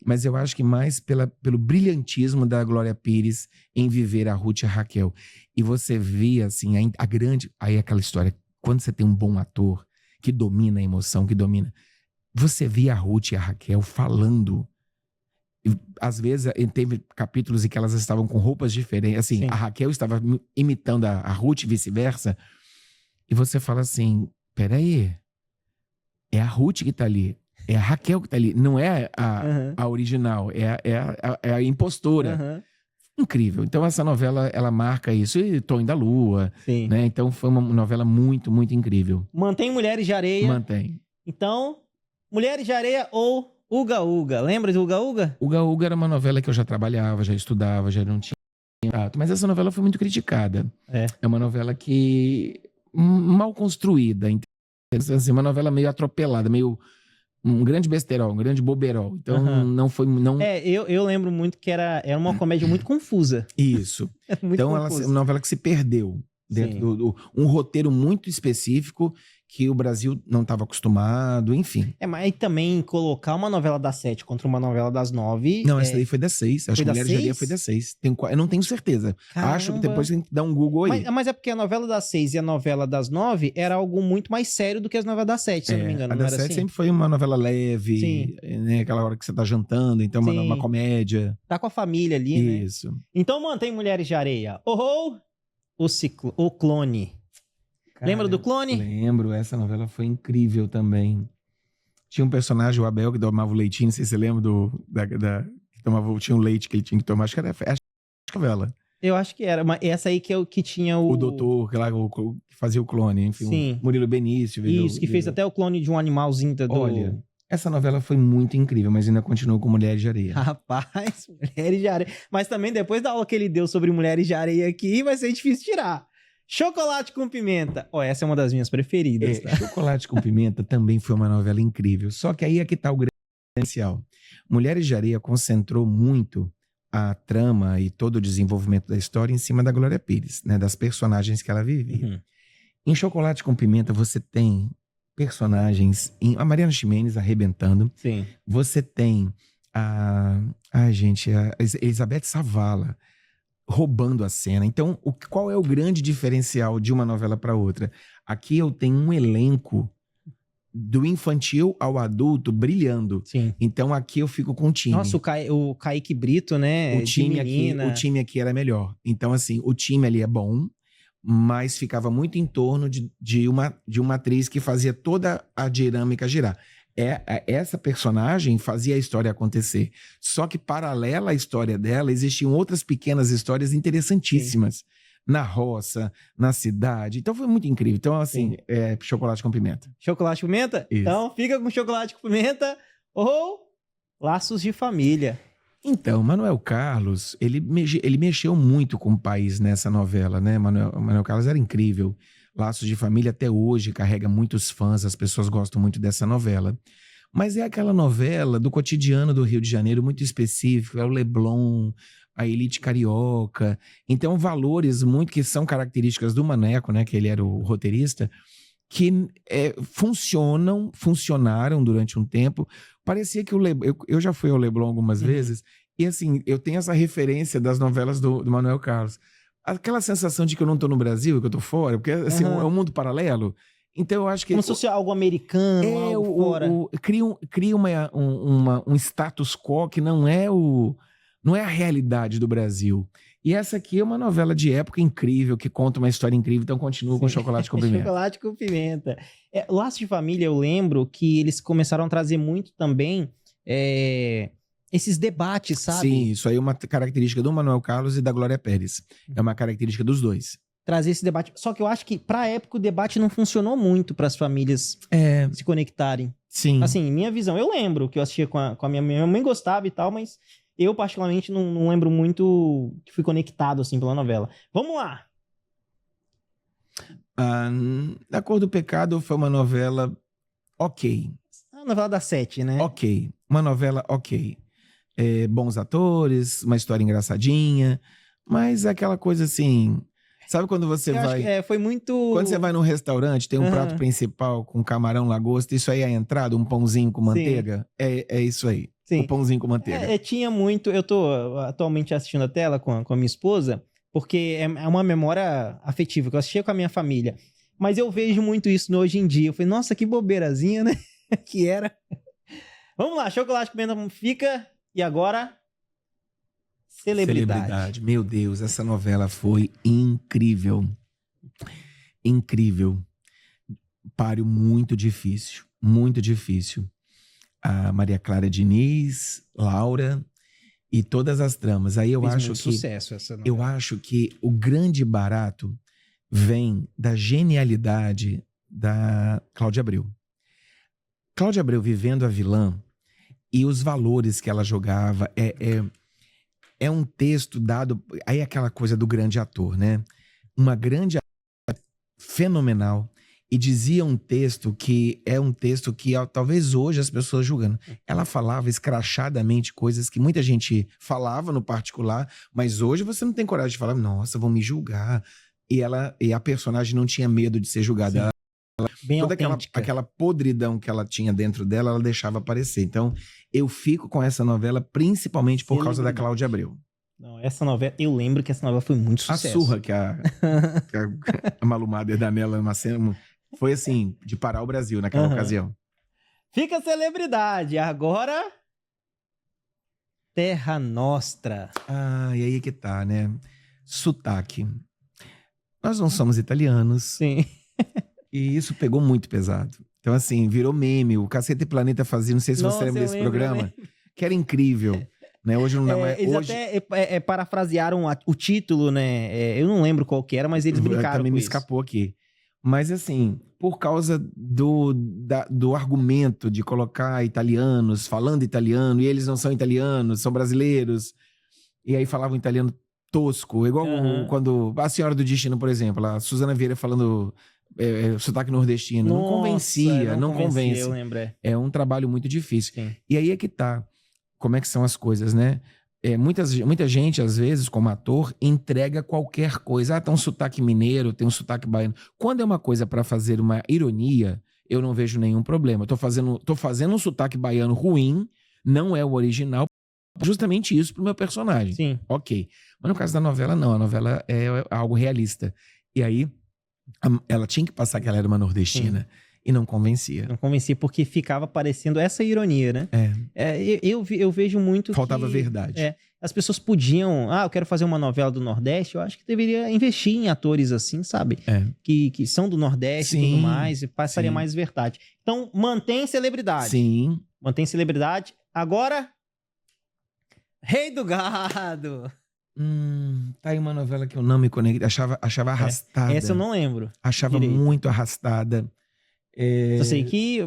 mas eu acho que mais pelo brilhantismo da Glória Pires em viver a Ruth e a Raquel. E você via, assim, aí aquela história, quando você tem um bom ator que domina a emoção, que domina, você via a Ruth e a Raquel falando. E, às vezes, teve capítulos em que elas estavam com roupas diferentes, assim, Sim. a Raquel estava imitando a Ruth e vice-versa, e você fala assim, peraí, é a Ruth que tá ali. É a Raquel que tá ali, não é a original, é a impostora. Incrível. Então essa novela, ela marca isso. E Tonho da Lua, Sim. né? Então foi uma novela muito, muito incrível. Mantém Mulheres de Areia. Mantém. Então, Mulheres de Areia ou Uga Uga? Lembra do Uga Uga? Uga Uga era uma novela que eu já trabalhava, já estudava, já não tinha contato. Mas essa novela foi muito criticada. É uma novela que mal construída. Assim, uma novela meio atropelada, meio um grande besterol, um grande boberol. Então não foi... Eu lembro muito que era uma comédia muito confusa. Isso. Muito então ela confusa. é uma novela que se perdeu dentro um roteiro muito específico que o Brasil não estava acostumado, enfim. Mas aí também colocar uma novela das 7 contra uma novela das 9... Não, essa daí foi das 6. Acho que das Mulheres de Areia 6? foi das 6. Eu não tenho certeza. Caramba. Acho que depois tem que dar um Google aí. Mas é porque a novela das 6 e a novela das 9 era algo muito mais sério do que as novelas das 7, se eu não me engano. A não das era 7 assim? sempre foi uma novela leve, Sim. né? Aquela hora que você tá jantando, então Sim. uma comédia. Tá com a família ali, né? Isso. Então mantém Mulheres de Areia. O Clone. Lembra do Clone? Lembro, essa novela foi incrível também. Tinha um personagem, o Abel, que tomava o leitinho, não sei se você lembra tinha um leite que ele tinha que tomar, acho que era a novela. Eu acho que era, mas essa aí que tinha o... O doutor, que fazia o clone, enfim. Sim. Murilo Benício. Isso, que fez até o clone de um animalzinho do... Olha, essa novela foi muito incrível, mas ainda continuou com Mulheres de Areia. Rapaz, Mulheres de Areia. Mas também depois da aula que ele deu sobre Mulheres de Areia aqui, vai ser difícil tirar. Chocolate com Pimenta. Essa é uma das minhas preferidas, tá? Chocolate com Pimenta também foi uma novela incrível. Só que aí é que tá o grande diferencial. Mulheres de Areia concentrou muito a trama e todo o desenvolvimento da história em cima da Glória Pires, né? Das personagens que ela vivia. Em Chocolate com Pimenta você tem personagens... A Mariana Ximenes arrebentando. Sim. Você tem a Elizabeth Savala roubando a cena. Então, qual é o grande diferencial de uma novela para outra? Aqui eu tenho um elenco do infantil ao adulto brilhando. Sim. Então aqui eu fico com o time. Nossa, o Kaique Brito, né? O time aqui era melhor. Então assim, o time ali é bom, mas ficava muito em torno de uma atriz que fazia toda a dinâmica girar. Essa personagem fazia a história acontecer. Só que paralela à história dela, existiam outras pequenas histórias interessantíssimas. Sim. Na roça, na cidade. Então foi muito incrível. Então, assim, Chocolate com Pimenta. Chocolate com Pimenta? Isso. Então fica com Chocolate com Pimenta ou Laços de Família. Então, Manuel Carlos, ele mexeu muito com o país nessa novela, né? Manuel Carlos era incrível. Laços de Família até hoje carrega muitos fãs, as pessoas gostam muito dessa novela. Mas é aquela novela do cotidiano do Rio de Janeiro muito específico, é o Leblon, a elite carioca. Então, valores muito que são características do Maneco, né, que ele era o roteirista, que funcionaram durante um tempo. Parecia que o Leblon... Eu já fui ao Leblon algumas vezes, e assim, eu tenho essa referência das novelas do Manuel Carlos. Aquela sensação de que eu não tô no Brasil, que eu tô fora, porque assim, é um mundo paralelo. Então eu acho que... Como se fosse algo americano, algo fora. Cria um status quo que não é a realidade do Brasil. E essa aqui é uma novela de época incrível, que conta uma história incrível, então continua com Chocolate com Pimenta. Chocolate com Pimenta. Laços de Família, eu lembro que eles começaram a trazer muito também esses debates, sabe? Sim, isso aí é uma característica do Manuel Carlos e da Glória Pérez. É uma característica dos dois. Trazer esse debate. Só que eu acho que, pra época, o debate não funcionou muito para as famílias se conectarem. Sim. Assim, minha visão. Eu lembro que eu assistia com a minha mãe, gostava e tal, mas eu, particularmente, não lembro muito que fui conectado, assim, pela novela. Vamos lá! A Cor do Pecado foi uma novela ok. A novela das 7, né? Ok. Uma novela ok. Bons atores, uma história engraçadinha, mas aquela coisa assim... Sabe quando você Acho que foi muito... Quando você vai num restaurante, tem um prato principal com camarão, lagosta, isso aí é a entrada, um pãozinho com manteiga? É isso aí. Sim. O pãozinho com manteiga. Tinha muito... Eu tô atualmente assistindo a tela com a minha esposa, porque é uma memória afetiva, que eu assistia com a minha família. Mas eu vejo muito isso hoje em dia. Eu falei, nossa, que bobeirazinha, né? Que era. Vamos lá, Chocolate com Pimenta fica. E agora... Celebridade. Meu Deus, essa novela foi incrível. Incrível. Páreo muito difícil. Muito difícil. A Maria Clara Diniz, Laura e todas as tramas. Aí eu acho que... sucesso essa novela. Eu acho que o grande barato vem da genialidade da Cláudia Abreu. Cláudia Abreu vivendo a vilã e os valores que ela jogava é um texto dado... Aí é aquela coisa do grande ator, né? Uma grande ator fenomenal. E dizia um texto que talvez hoje as pessoas julgando. Ela falava escrachadamente coisas que muita gente falava no particular, mas hoje você não tem coragem de falar, nossa, vão me julgar. E a personagem não tinha medo de ser julgada. Bem Toda autêntica. aquela podridão que ela tinha dentro dela, ela deixava aparecer. Então, eu fico com essa novela principalmente por causa da Cláudia Abreu. Não, essa novela, eu lembro que essa novela foi muito A sucesso. surra que a Malu Mader dá nela numa cena foi assim, de parar o Brasil naquela ocasião. Fica a celebridade. Agora, Terra Nostra. E aí que tá, né? Sotaque. Nós não somos italianos. Sim. E isso pegou muito pesado. Então, assim, virou meme. O Cacete e Planeta fazia, não sei se você lembra desse programa, que era incrível. Né? Hoje não dá mais. Eles hoje... até parafrasearam o título, né? Eu não lembro qual que era, mas eles brincaram também com me isso. escapou aqui. Mas, assim, por causa do argumento de colocar italianos falando italiano, e eles não são italianos, são brasileiros, e aí falavam italiano tosco, igual quando a Senhora do Destino, por exemplo, a Suzana Vieira falando sotaque nordestino. Nossa, não convence. Eu lembro. É um trabalho muito difícil. Sim. E aí é que tá. Como é que são as coisas, né? Muita gente, às vezes, como ator, entrega qualquer coisa. Tem um sotaque mineiro, tem um sotaque baiano. Quando é uma coisa para fazer uma ironia, eu não vejo nenhum problema. Tô fazendo um sotaque baiano ruim, não é o original, justamente isso pro meu personagem. Sim. Ok. Mas no caso da novela, não. A novela é algo realista. E aí, ela tinha que passar que ela era uma nordestina. Sim. E não convencia. Não convencia, porque ficava parecendo essa ironia, né? Eu vejo muito Faltava que... verdade. As pessoas podiam... eu quero fazer uma novela do Nordeste. Eu acho que deveria investir em atores assim, sabe? Que são do Nordeste e tudo mais. E passaria mais verdade. Então, mantém celebridade. Sim. Mantém celebridade. Agora... Rei do Gado. Tá aí uma novela que eu não me conectei. Achava arrastada. Essa eu não lembro. Achava muito arrastada. Eu sei que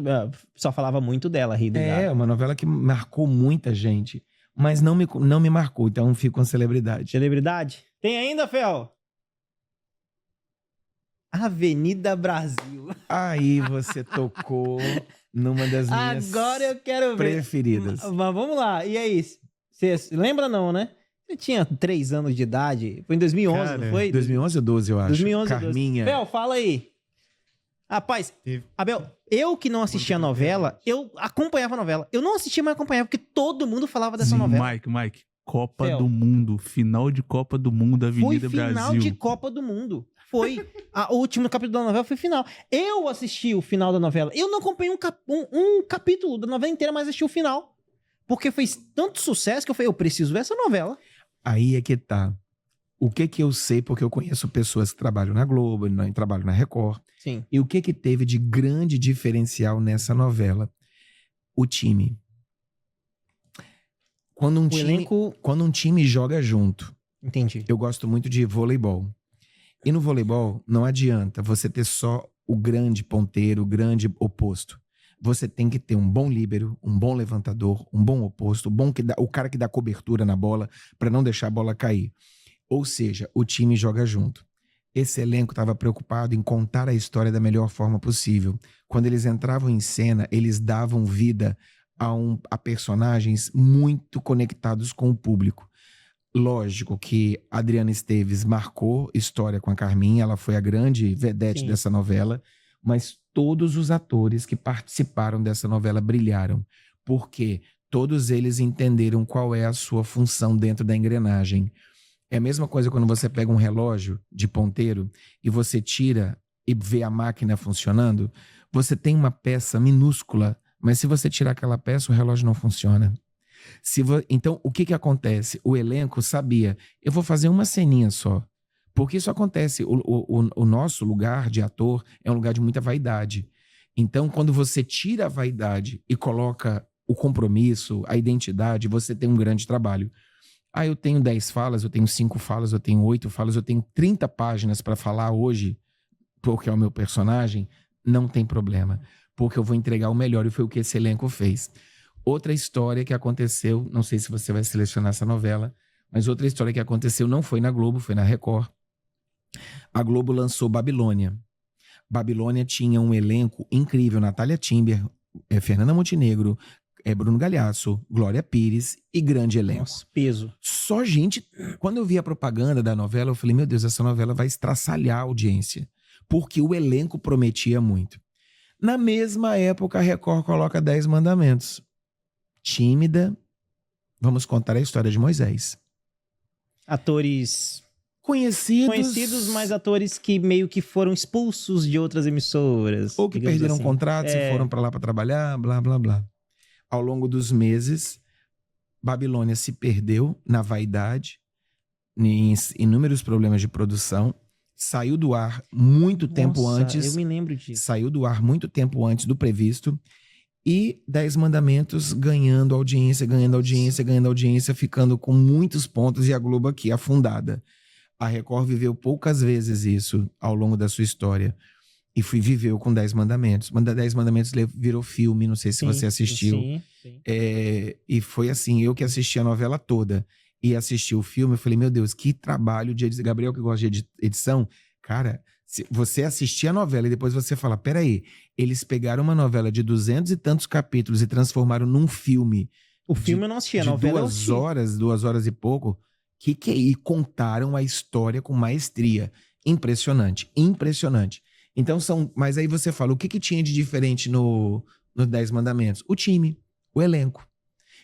só falava muito dela, Rei do Gado. É uma novela que marcou muita gente, mas não me marcou, então fico com celebridade. Celebridade? Tem ainda, Fel? Avenida Brasil. Aí você tocou numa das minhas Agora eu quero ver. preferidas. Mas vamos lá. E aí? Você lembra não, né? Você tinha 3 anos de idade. Foi em 2011, Cara, não foi? 2011 ou 12, eu acho. 2011 ou 12. Carminha. Bel, fala aí. Rapaz, Abel, eu que não assistia a novela, eu acompanhava a novela. Eu não assistia, mas acompanhava, porque todo mundo falava dessa novela. Mike, Copa Fel. do Mundo, final de Copa do Mundo, Avenida Foi final Brasil. de Copa do Mundo. Foi. O último capítulo da novela foi final. Eu assisti o final da novela. Eu não acompanhei um capítulo da novela inteira, mas assisti o final. Porque fez tanto sucesso que eu falei, eu preciso ver essa novela. Aí é que tá. O que eu sei, porque eu conheço pessoas que trabalham na Globo, trabalham na Record. Sim. E o que teve de grande diferencial nessa novela? O time. Quando um, O time, elenco... quando um time joga junto, Entendi. eu gosto muito de voleibol. E no voleibol, não adianta você ter só o grande ponteiro, o grande oposto. Você tem que ter um bom líbero, um bom levantador, um bom oposto, o cara que dá cobertura na bola para não deixar a bola cair. Ou seja, o time joga junto. Esse elenco estava preocupado em contar a história da melhor forma possível. Quando eles entravam em cena, eles davam vida a personagens muito conectados com o público. Lógico que a Adriana Esteves marcou história com a Carminha, ela foi a grande vedete Sim. dessa novela, mas todos os atores que participaram dessa novela brilharam, porque todos eles entenderam qual é a sua função dentro da engrenagem. É a mesma coisa quando você pega um relógio de ponteiro e você tira e vê a máquina funcionando, você tem uma peça minúscula, mas se você tirar aquela peça, o relógio não funciona. Então, o que acontece? O elenco sabia, eu vou fazer uma ceninha só. Porque isso acontece, o nosso lugar de ator é um lugar de muita vaidade. Então, quando você tira a vaidade e coloca o compromisso, a identidade, você tem um grande trabalho. Eu tenho 10 falas, eu tenho 5 falas, eu tenho 8 falas, eu tenho 30 páginas para falar hoje, porque é o meu personagem, não tem problema. Porque eu vou entregar o melhor, e foi o que esse elenco fez. Outra história que aconteceu, não sei se você vai selecionar essa novela, mas outra história que aconteceu não foi na Globo, foi na Record. A Globo lançou Babilônia. Babilônia tinha um elenco incrível, Natália Timber, Fernanda Montenegro, Bruno Galhaço, Glória Pires e grande elenco. Nossa, peso. Só gente... Quando eu vi a propaganda da novela, eu falei, meu Deus, essa novela vai estraçalhar a audiência, porque o elenco prometia muito. Na mesma época, a Record coloca 10 Mandamentos. Tímida, vamos contar a história de Moisés. Atores Conhecidos, mas atores que meio que foram expulsos de outras emissoras. ou que digamos perderam assim. contratos e foram para lá para trabalhar, blá, blá, blá. Ao longo dos meses, Babilônia se perdeu na vaidade, em inúmeros problemas de produção, saiu do ar muito tempo Nossa, antes. eu me lembro disso. Saiu do ar muito tempo antes do previsto. E 10 Mandamentos ganhando audiência, ficando com muitos pontos, e a Globo aqui afundada. A Record viveu poucas vezes isso ao longo da sua história. E viveu com 10 Mandamentos. 10 Mandamentos virou filme, não sei se você assistiu. Sim. E foi assim, eu que assisti a novela toda e assisti o filme, eu falei, meu Deus, que trabalho de edição. Gabriel, que gosta de edição, cara, se você assistir a novela e depois você fala, peraí, eles pegaram uma novela de 200 e tantos capítulos e transformaram num filme. O filme eu não assisti, a novela eu assisti. 2 horas e pouco, e contaram a história com maestria. Impressionante. Então mas aí você fala, o que tinha de diferente no 10 Mandamentos? O time, o elenco.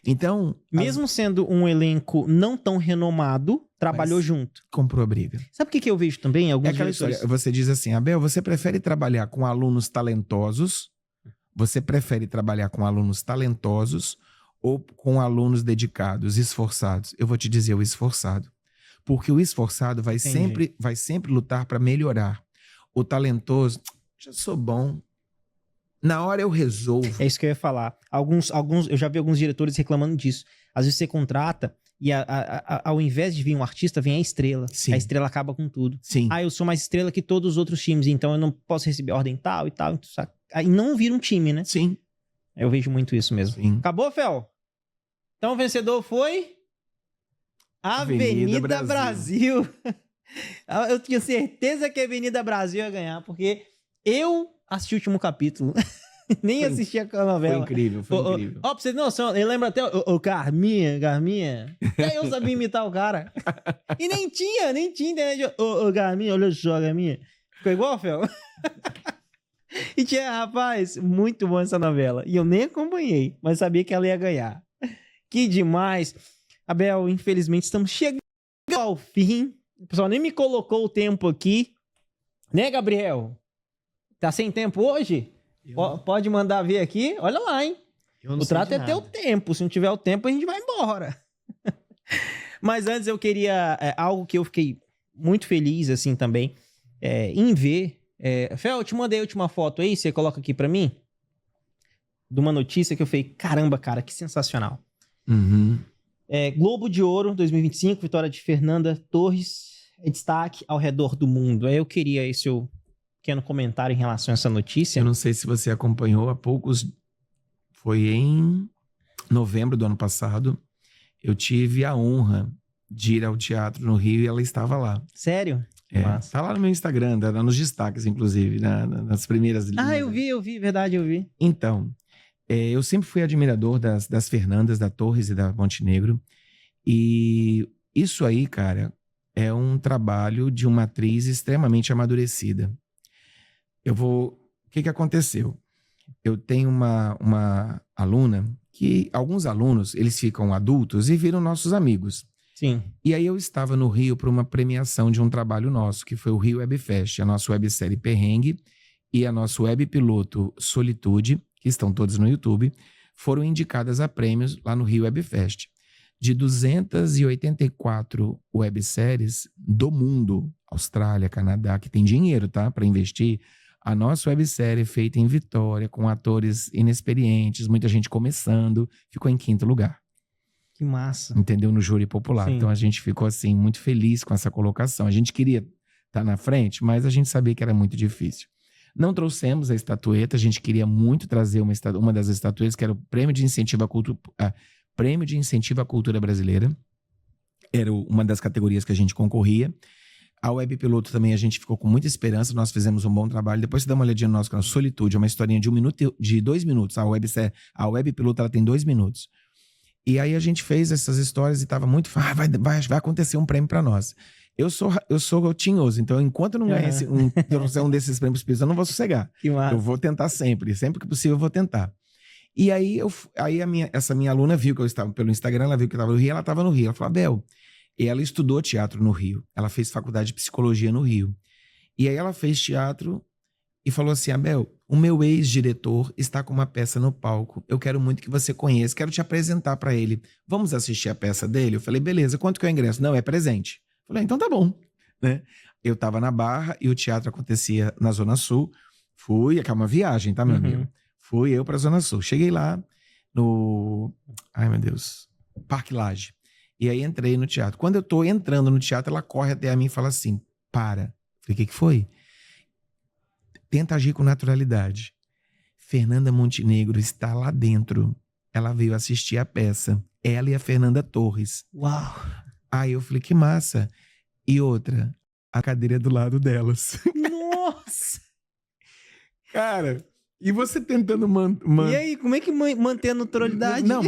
Então... Mesmo sendo um elenco não tão renomado, trabalhou junto. Comprou a briga. Sabe o que eu vejo também? Alguns É aquela diretores... história, você diz assim, Abel, você prefere trabalhar com alunos talentosos? Você prefere trabalhar com alunos talentosos ou com alunos dedicados, esforçados? Eu vou te dizer o esforçado. Porque o esforçado vai sempre lutar para melhorar. O talentoso, já sou bom. Na hora eu resolvo. É isso que eu ia falar. Eu já vi alguns diretores reclamando disso. Às vezes você contrata e ao invés de vir um artista, vem a estrela. Sim. A estrela acaba com tudo. Sim. Eu sou mais estrela que todos os outros times, então eu não posso receber ordem tal e tal. Aí não vira um time, né? Sim. Eu vejo muito isso mesmo. Sim. Acabou, Fel? Então o vencedor foi... Avenida Brasil. Eu tinha certeza que a Avenida Brasil ia ganhar, porque eu assisti o último capítulo. Nem Foi- assisti a Foi novela. incrível, foi incrível. Ó, pra você ter noção, eu lembro até o Garminha. Até eu sabia imitar o cara. E nem tinha internet. Ô, Garminha, olha só, Garminha. Ficou igual, Fel? E tinha, rapaz, muito bom essa novela. E eu nem acompanhei, mas sabia que ela ia ganhar. Que demais. Abel, infelizmente, estamos chegando ao fim. O pessoal nem me colocou o tempo aqui. Né, Gabriel? Tá sem tempo hoje? Pode mandar ver aqui. Olha lá, hein? O trato é ter o tempo. Se não tiver o tempo, a gente vai embora. Mas antes eu queria... algo que eu fiquei muito feliz, assim, também, em ver... Fel, eu te mandei a última foto aí, você coloca aqui pra mim? De uma notícia que eu falei, caramba, cara, que sensacional. Uhum. Globo de Ouro 2025, vitória de Fernanda Torres, destaque ao redor do mundo. Eu queria esse seu pequeno comentário em relação a essa notícia. Eu não sei se você acompanhou há poucos... Foi em novembro do ano passado. Eu tive a honra de ir ao teatro no Rio e ela estava lá. Sério? Massa. Tá lá no meu Instagram, tá lá nos destaques, inclusive, nas primeiras linhas. Ah, eu vi, verdade, eu vi. Então, eu sempre fui admirador das Fernandas, da Torres e da Montenegro. E isso aí, cara, é um trabalho de uma atriz extremamente amadurecida. O que aconteceu? Eu tenho uma aluna que alguns alunos, eles ficam adultos e viram nossos amigos. Sim. E aí eu estava no Rio para uma premiação de um trabalho nosso, que foi o Rio Webfest, a nossa websérie Perrengue e a nosso webpiloto Solitude, que estão todos no YouTube, foram indicadas a prêmios lá no Rio Webfest. De 284 webséries do mundo, Austrália, Canadá, que tem dinheiro, tá, para investir, a nossa websérie feita em Vitória, com atores inexperientes, muita gente começando, ficou em 5º lugar. Que massa. Entendeu? No júri popular. Sim. Então a gente ficou assim muito feliz com essa colocação. A gente queria estar na frente, mas a gente sabia que era muito difícil. Não trouxemos a estatueta, a gente queria muito trazer uma das estatuetas, que era o Prêmio de Incentivo à Cultura Brasileira. Era uma das categorias que a gente concorria. A Webpiloto também a gente ficou com muita esperança, nós fizemos um bom trabalho. Depois você dá uma olhadinha no nosso canal, Solitude, é uma historinha de 2 minutos. A Webpiloto ela tem 2 minutos. E aí a gente fez essas histórias e tava muito... vai acontecer um prêmio para nós. Eu sou tinhoso, então enquanto eu não ganhar um desses prêmios, eu não vou sossegar. Que massa. Eu vou tentar sempre que possível eu vou tentar. E aí, essa minha aluna viu que eu estava pelo Instagram, ela viu que eu estava no Rio, ela estava no Rio. Ela falou, Abel, e ela estudou teatro no Rio. Ela fez faculdade de psicologia no Rio. E aí ela fez teatro e falou assim, Abel, o meu ex-diretor está com uma peça no palco. Eu quero muito que você conheça, quero te apresentar para ele. Vamos assistir a peça dele? Eu falei, beleza, quanto que é o ingresso? Não, é presente. Eu falei, então tá bom. Né? Eu estava na Barra e o teatro acontecia na Zona Sul. Fui, é uma viagem, tá, meu amigo? Fui eu pra Zona Sul. Cheguei lá no... Ai, meu Deus. Parque Lage. E aí entrei no teatro. Quando eu tô entrando no teatro, ela corre até a mim e fala assim, para. Eu falei, o que foi? Tenta agir com naturalidade. Fernanda Montenegro está lá dentro. Ela veio assistir a peça. Ela e a Fernanda Torres. Uau! Aí eu falei, que massa. E outra, a cadeira é do lado delas. Nossa! Cara, e você tentando E aí, como é que mantém a neutralidade? Não,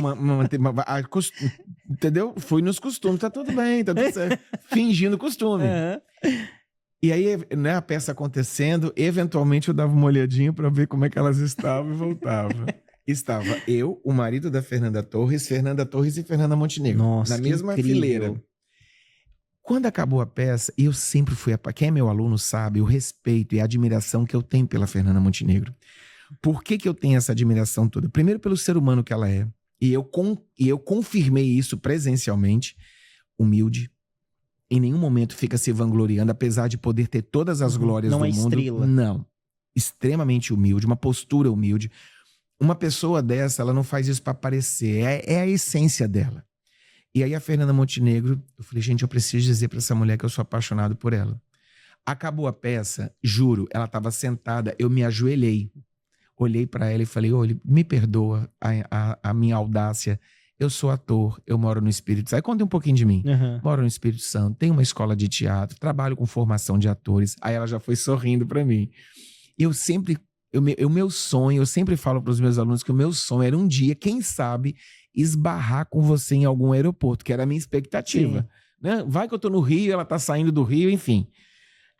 entendeu? Fui nos costumes, tá tudo bem, tá tudo certo. Fingindo costume. E aí, né, a peça acontecendo, eventualmente eu dava uma olhadinha pra ver como é que elas estavam e voltava. Estava eu, o marido da Fernanda Torres e Fernanda Montenegro. Nossa, na mesma incrível. fileira. Quando acabou a peça, eu sempre fui... Quem é meu aluno sabe o respeito e a admiração que eu tenho pela Fernanda Montenegro. Por que eu tenho essa admiração toda? Primeiro, pelo ser humano que ela é. E eu confirmei isso presencialmente. Humilde. Em nenhum momento fica se vangloriando, apesar de poder ter todas as glórias do mundo. Não é estrela. Não. Extremamente humilde, uma postura humilde. Uma pessoa dessa, ela não faz isso para aparecer. É a essência dela. E aí a Fernanda Montenegro, eu falei, gente, eu preciso dizer para essa mulher que eu sou apaixonado por ela. Acabou a peça, juro, ela estava sentada, eu me ajoelhei. Olhei para ela e falei, olha, me perdoa a minha audácia. Eu sou ator, eu moro no Espírito Santo. Aí conta um pouquinho de mim. Moro no Espírito Santo, tenho uma escola de teatro, trabalho com formação de atores. Aí ela já foi sorrindo para mim. Eu O meu sonho, eu sempre falo para os meus alunos que o meu sonho era um dia, quem sabe, esbarrar com você em algum aeroporto, que era a minha expectativa. Né? Vai que eu tô no Rio, ela tá saindo do Rio, enfim.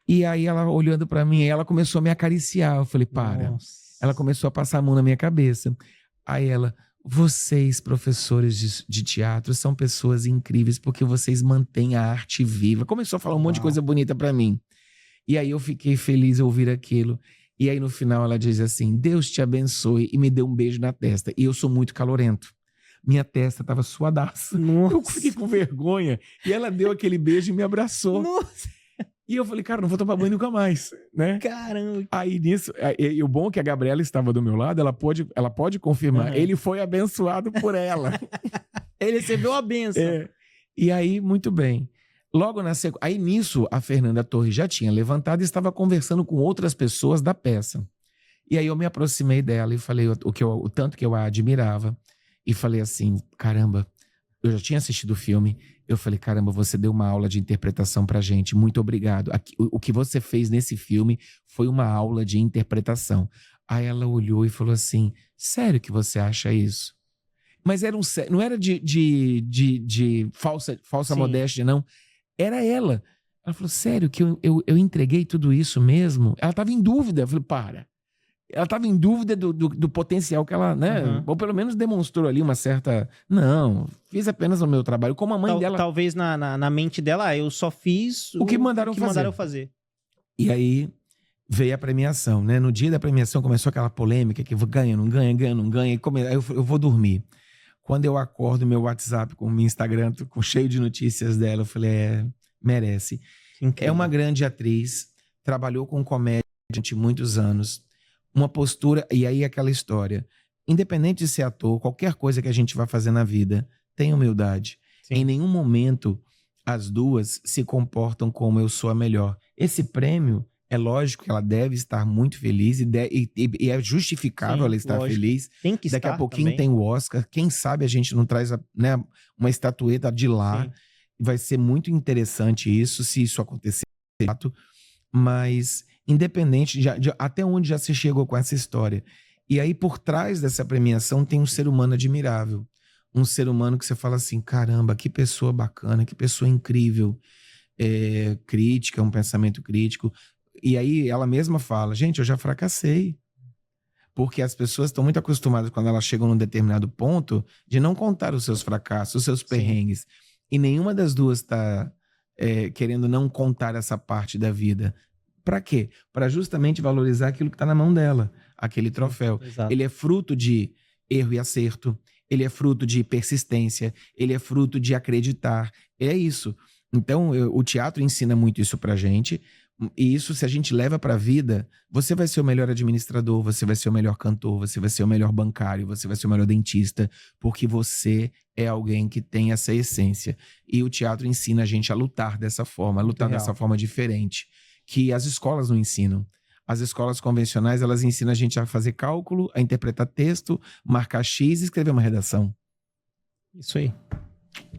E aí ela olhando para mim, ela começou a me acariciar. Eu falei, para. Nossa. Ela começou a passar a mão na minha cabeça. Aí ela, vocês, professores de teatro, são pessoas incríveis porque vocês mantêm a arte viva. Começou a falar um monte de coisa bonita para mim. E aí eu fiquei feliz em ouvir aquilo. E aí no final ela diz assim, Deus te abençoe, e me deu um beijo na testa. E eu sou muito calorento. Minha testa estava suadaça. Nossa. Eu fiquei com vergonha. E ela deu aquele beijo e me abraçou. Nossa. E eu falei, cara, não vou tomar banho nunca mais, né? Caramba. Aí nisso, e o bom é que a Gabriela estava do meu lado, ela pode confirmar. Uhum. Ele foi abençoado por ela. Ele recebeu a bênção. É. E aí, muito bem. Logo na sequência, aí nisso, a Fernanda Torres já tinha levantado e estava conversando com outras pessoas da peça. E aí eu me aproximei dela e falei o tanto que eu a admirava. E falei assim, caramba, eu já tinha assistido o filme. Eu falei, caramba, você deu uma aula de interpretação pra gente. Muito obrigado. O que você fez nesse filme foi uma aula de interpretação. Aí ela olhou e falou assim, sério que você acha isso? Mas era não era de falsa modéstia, não. Era ela. Ela falou, sério que eu entreguei tudo isso mesmo? Ela estava em dúvida. Eu falei, para. Ela estava em dúvida do potencial que ela, né? Uhum. Ou pelo menos demonstrou ali uma certa... Não, fiz apenas o meu trabalho. Como a mãe dela... Talvez na mente dela, eu só fiz o que mandaram eu fazer. fazer. E aí veio a premiação, né? No dia da premiação começou aquela polêmica que ganha, não ganha, ganha, não ganha. Aí eu vou dormir. Quando eu acordo, meu WhatsApp com o meu Instagram cheio de notícias dela, eu falei, merece. Incrível. É uma grande atriz, trabalhou com comédia durante muitos anos, uma postura, e aí aquela história, independente de ser ator, qualquer coisa que a gente vai fazer na vida, tem humildade. Sim. Em nenhum momento as duas se comportam como eu sou a melhor. Esse prêmio, é lógico que ela deve estar muito feliz e é justificável Sim, ela estar lógico. feliz. Tem que Daqui estar a pouquinho também. tem o Oscar. Quem sabe a gente não traz uma estatueta de lá. Sim. Vai ser muito interessante isso, se isso acontecer. Mas, independente de até onde já se chegou com essa história. E aí, por trás dessa premiação, tem um ser humano admirável. Um ser humano que você fala assim, caramba, que pessoa bacana, que pessoa incrível. Crítica, um pensamento crítico. E aí ela mesma fala, gente, eu já fracassei. Porque as pessoas estão muito acostumadas, quando elas chegam num determinado ponto, de não contar os seus fracassos, os seus perrengues. E nenhuma das duas está querendo não contar essa parte da vida. Para quê? Para justamente valorizar aquilo que está na mão dela, aquele troféu. Exato. Ele é fruto de erro e acerto, ele é fruto de persistência, ele é fruto de acreditar. É isso. Então, o teatro ensina muito isso pra gente. E isso, se a gente leva pra vida, você vai ser o melhor administrador, você vai ser o melhor cantor, você vai ser o melhor bancário, você vai ser o melhor dentista, porque você é alguém que tem essa essência. E o teatro ensina a gente a lutar dessa forma, a lutar dessa forma diferente, que as escolas não ensinam. As escolas convencionais, elas ensinam a gente a fazer cálculo, a interpretar texto, marcar X e escrever uma redação. Isso aí.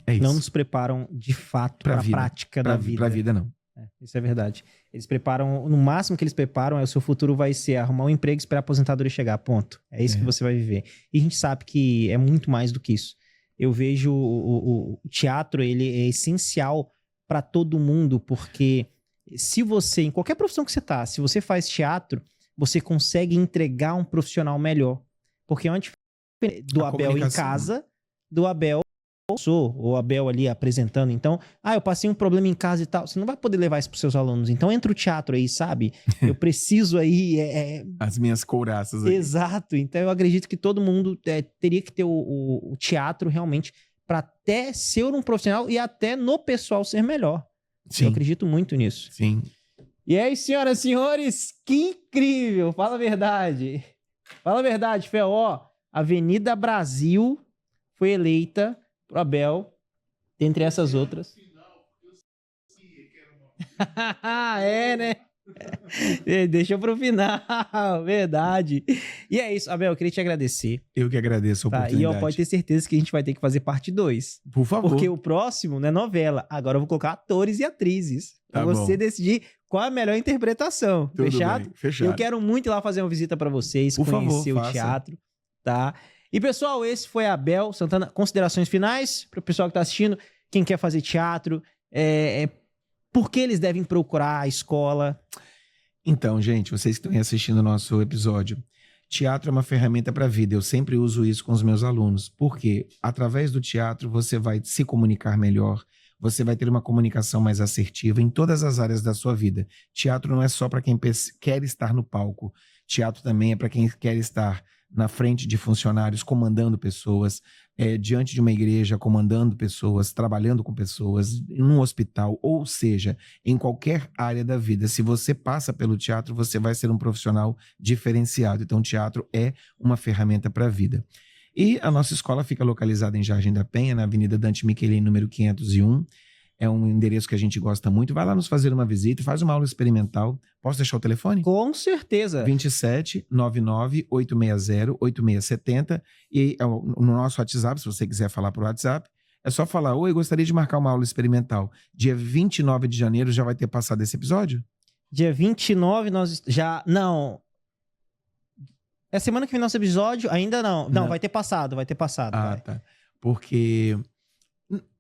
É isso. Não nos preparam, de fato, para a prática da vida. Pra vida, não. Isso é verdade. Eles preparam, no máximo que eles preparam, o seu futuro vai ser arrumar um emprego e esperar a aposentadoria chegar, ponto. É isso que você vai viver. E a gente sabe que é muito mais do que isso. Eu vejo o teatro, ele é essencial para todo mundo, porque se você, em qualquer profissão que você tá, se você faz teatro, você consegue entregar um profissional melhor. Porque antes do Abel em casa, do Abel ou Abel ali apresentando, então, eu passei um problema em casa e tal, você não vai poder levar isso pros seus alunos, então entra o teatro aí, sabe? Eu preciso aí... As minhas couraças aí. Exato, então eu acredito que todo mundo teria que ter o teatro realmente para até ser um profissional e até no pessoal ser melhor. Sim. Eu acredito muito nisso. Sim. E aí, senhoras e senhores, que incrível! Fala a verdade. Fala a verdade, Fé. Ó, Avenida Brasil foi eleita pro Abel, dentre essas outras. É, né? Deixa pro final, verdade. E é isso, Abel, eu queria te agradecer. Eu que agradeço a Tá? E oportunidade. ó, pode ter certeza que a gente vai ter que fazer parte 2. Por favor. Porque o próximo não é novela. Agora eu vou colocar atores e atrizes. Pra Tá você bom. decidir qual é a melhor interpretação. Tudo Fechado? bem, fechado. Eu quero muito ir lá fazer uma visita pra vocês, Por favor, conhecer o faça. teatro, tá? E pessoal, esse foi Abel Santana. Considerações finais pro pessoal que tá assistindo, quem quer fazer teatro, por que eles devem procurar a escola? Então, gente, vocês que estão assistindo o nosso episódio, teatro é uma ferramenta para a vida. Eu sempre uso isso com os meus alunos, porque através do teatro você vai se comunicar melhor, você vai ter uma comunicação mais assertiva em todas as áreas da sua vida. Teatro não é só para quem quer estar no palco. Teatro também é para quem quer estar na frente de funcionários, comandando pessoas, diante de uma igreja, comandando pessoas, trabalhando com pessoas, em um hospital, ou seja, em qualquer área da vida. Se você passa pelo teatro, você vai ser um profissional diferenciado. Então, teatro é uma ferramenta para a vida. E a nossa escola fica localizada em Jardim da Penha, na Avenida Dante Michelin, número 501. É um endereço que a gente gosta muito. Vai lá nos fazer uma visita, faz uma aula experimental. Posso deixar o telefone? Com certeza. 27 99 860 8670. E no nosso WhatsApp, se você quiser falar por WhatsApp, é só falar: oi, gostaria de marcar uma aula experimental. Dia 29 de janeiro já vai ter passado esse episódio? Dia 29 nós já... Não. É semana que vem nosso episódio? Ainda não. Não, Não. vai ter passado, vai. Tá. Porque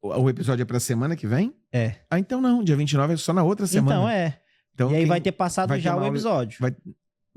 o episódio é pra semana que vem? É. Ah, então não. Dia 29 é só na outra semana. Então, é. Então, E aí quem- vai ter passado vai ter já uma o aula- episódio.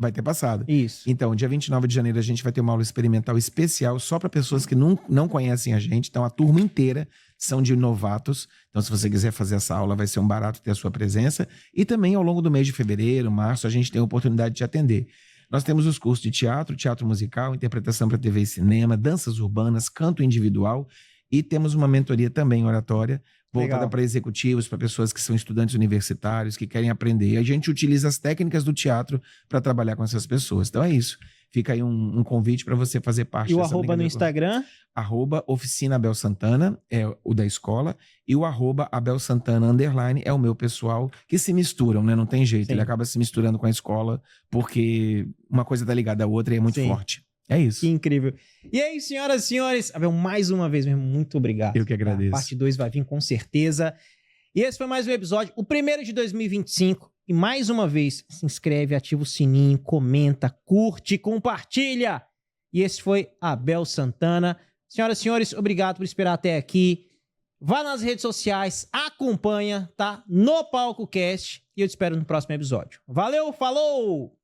vai ter passado. Isso. Então, dia 29 de janeiro a gente vai ter uma aula experimental especial só para pessoas que não conhecem a gente. Então, a turma inteira são de novatos. Então, se você quiser fazer essa aula, vai ser um barato ter a sua presença. E também, ao longo do mês de fevereiro, março, a gente tem a oportunidade de te atender. Nós temos os cursos de teatro, teatro musical, interpretação para TV e cinema, danças urbanas, canto individual. E temos uma mentoria também oratória, voltada Legal. para executivos, para pessoas que são estudantes universitários, que querem aprender. E a gente utiliza as técnicas do teatro para trabalhar com essas pessoas. Então é isso. Fica aí um convite para você fazer parte E o dessa arroba no brincadeira. Instagram? @oficina Abel Santana é o da escola, e o @Abel Santana _ é o meu pessoal, que se misturam, né? Não tem jeito. Sim. Ele acaba se misturando com a escola, porque uma coisa tá ligada à outra e é muito Sim. forte. É isso. Que incrível. E aí, senhoras e senhores, Abel, mais uma vez mesmo, muito obrigado. Eu que agradeço. A parte 2 vai vir com certeza. E esse foi mais um episódio, o primeiro de 2025. E mais uma vez, se inscreve, ativa o sininho, comenta, curte, compartilha. E esse foi Abel Santana. Senhoras e senhores, obrigado por esperar até aqui. Vá nas redes sociais, acompanha, tá? No Palco Cast. E eu te espero no próximo episódio. Valeu, falou!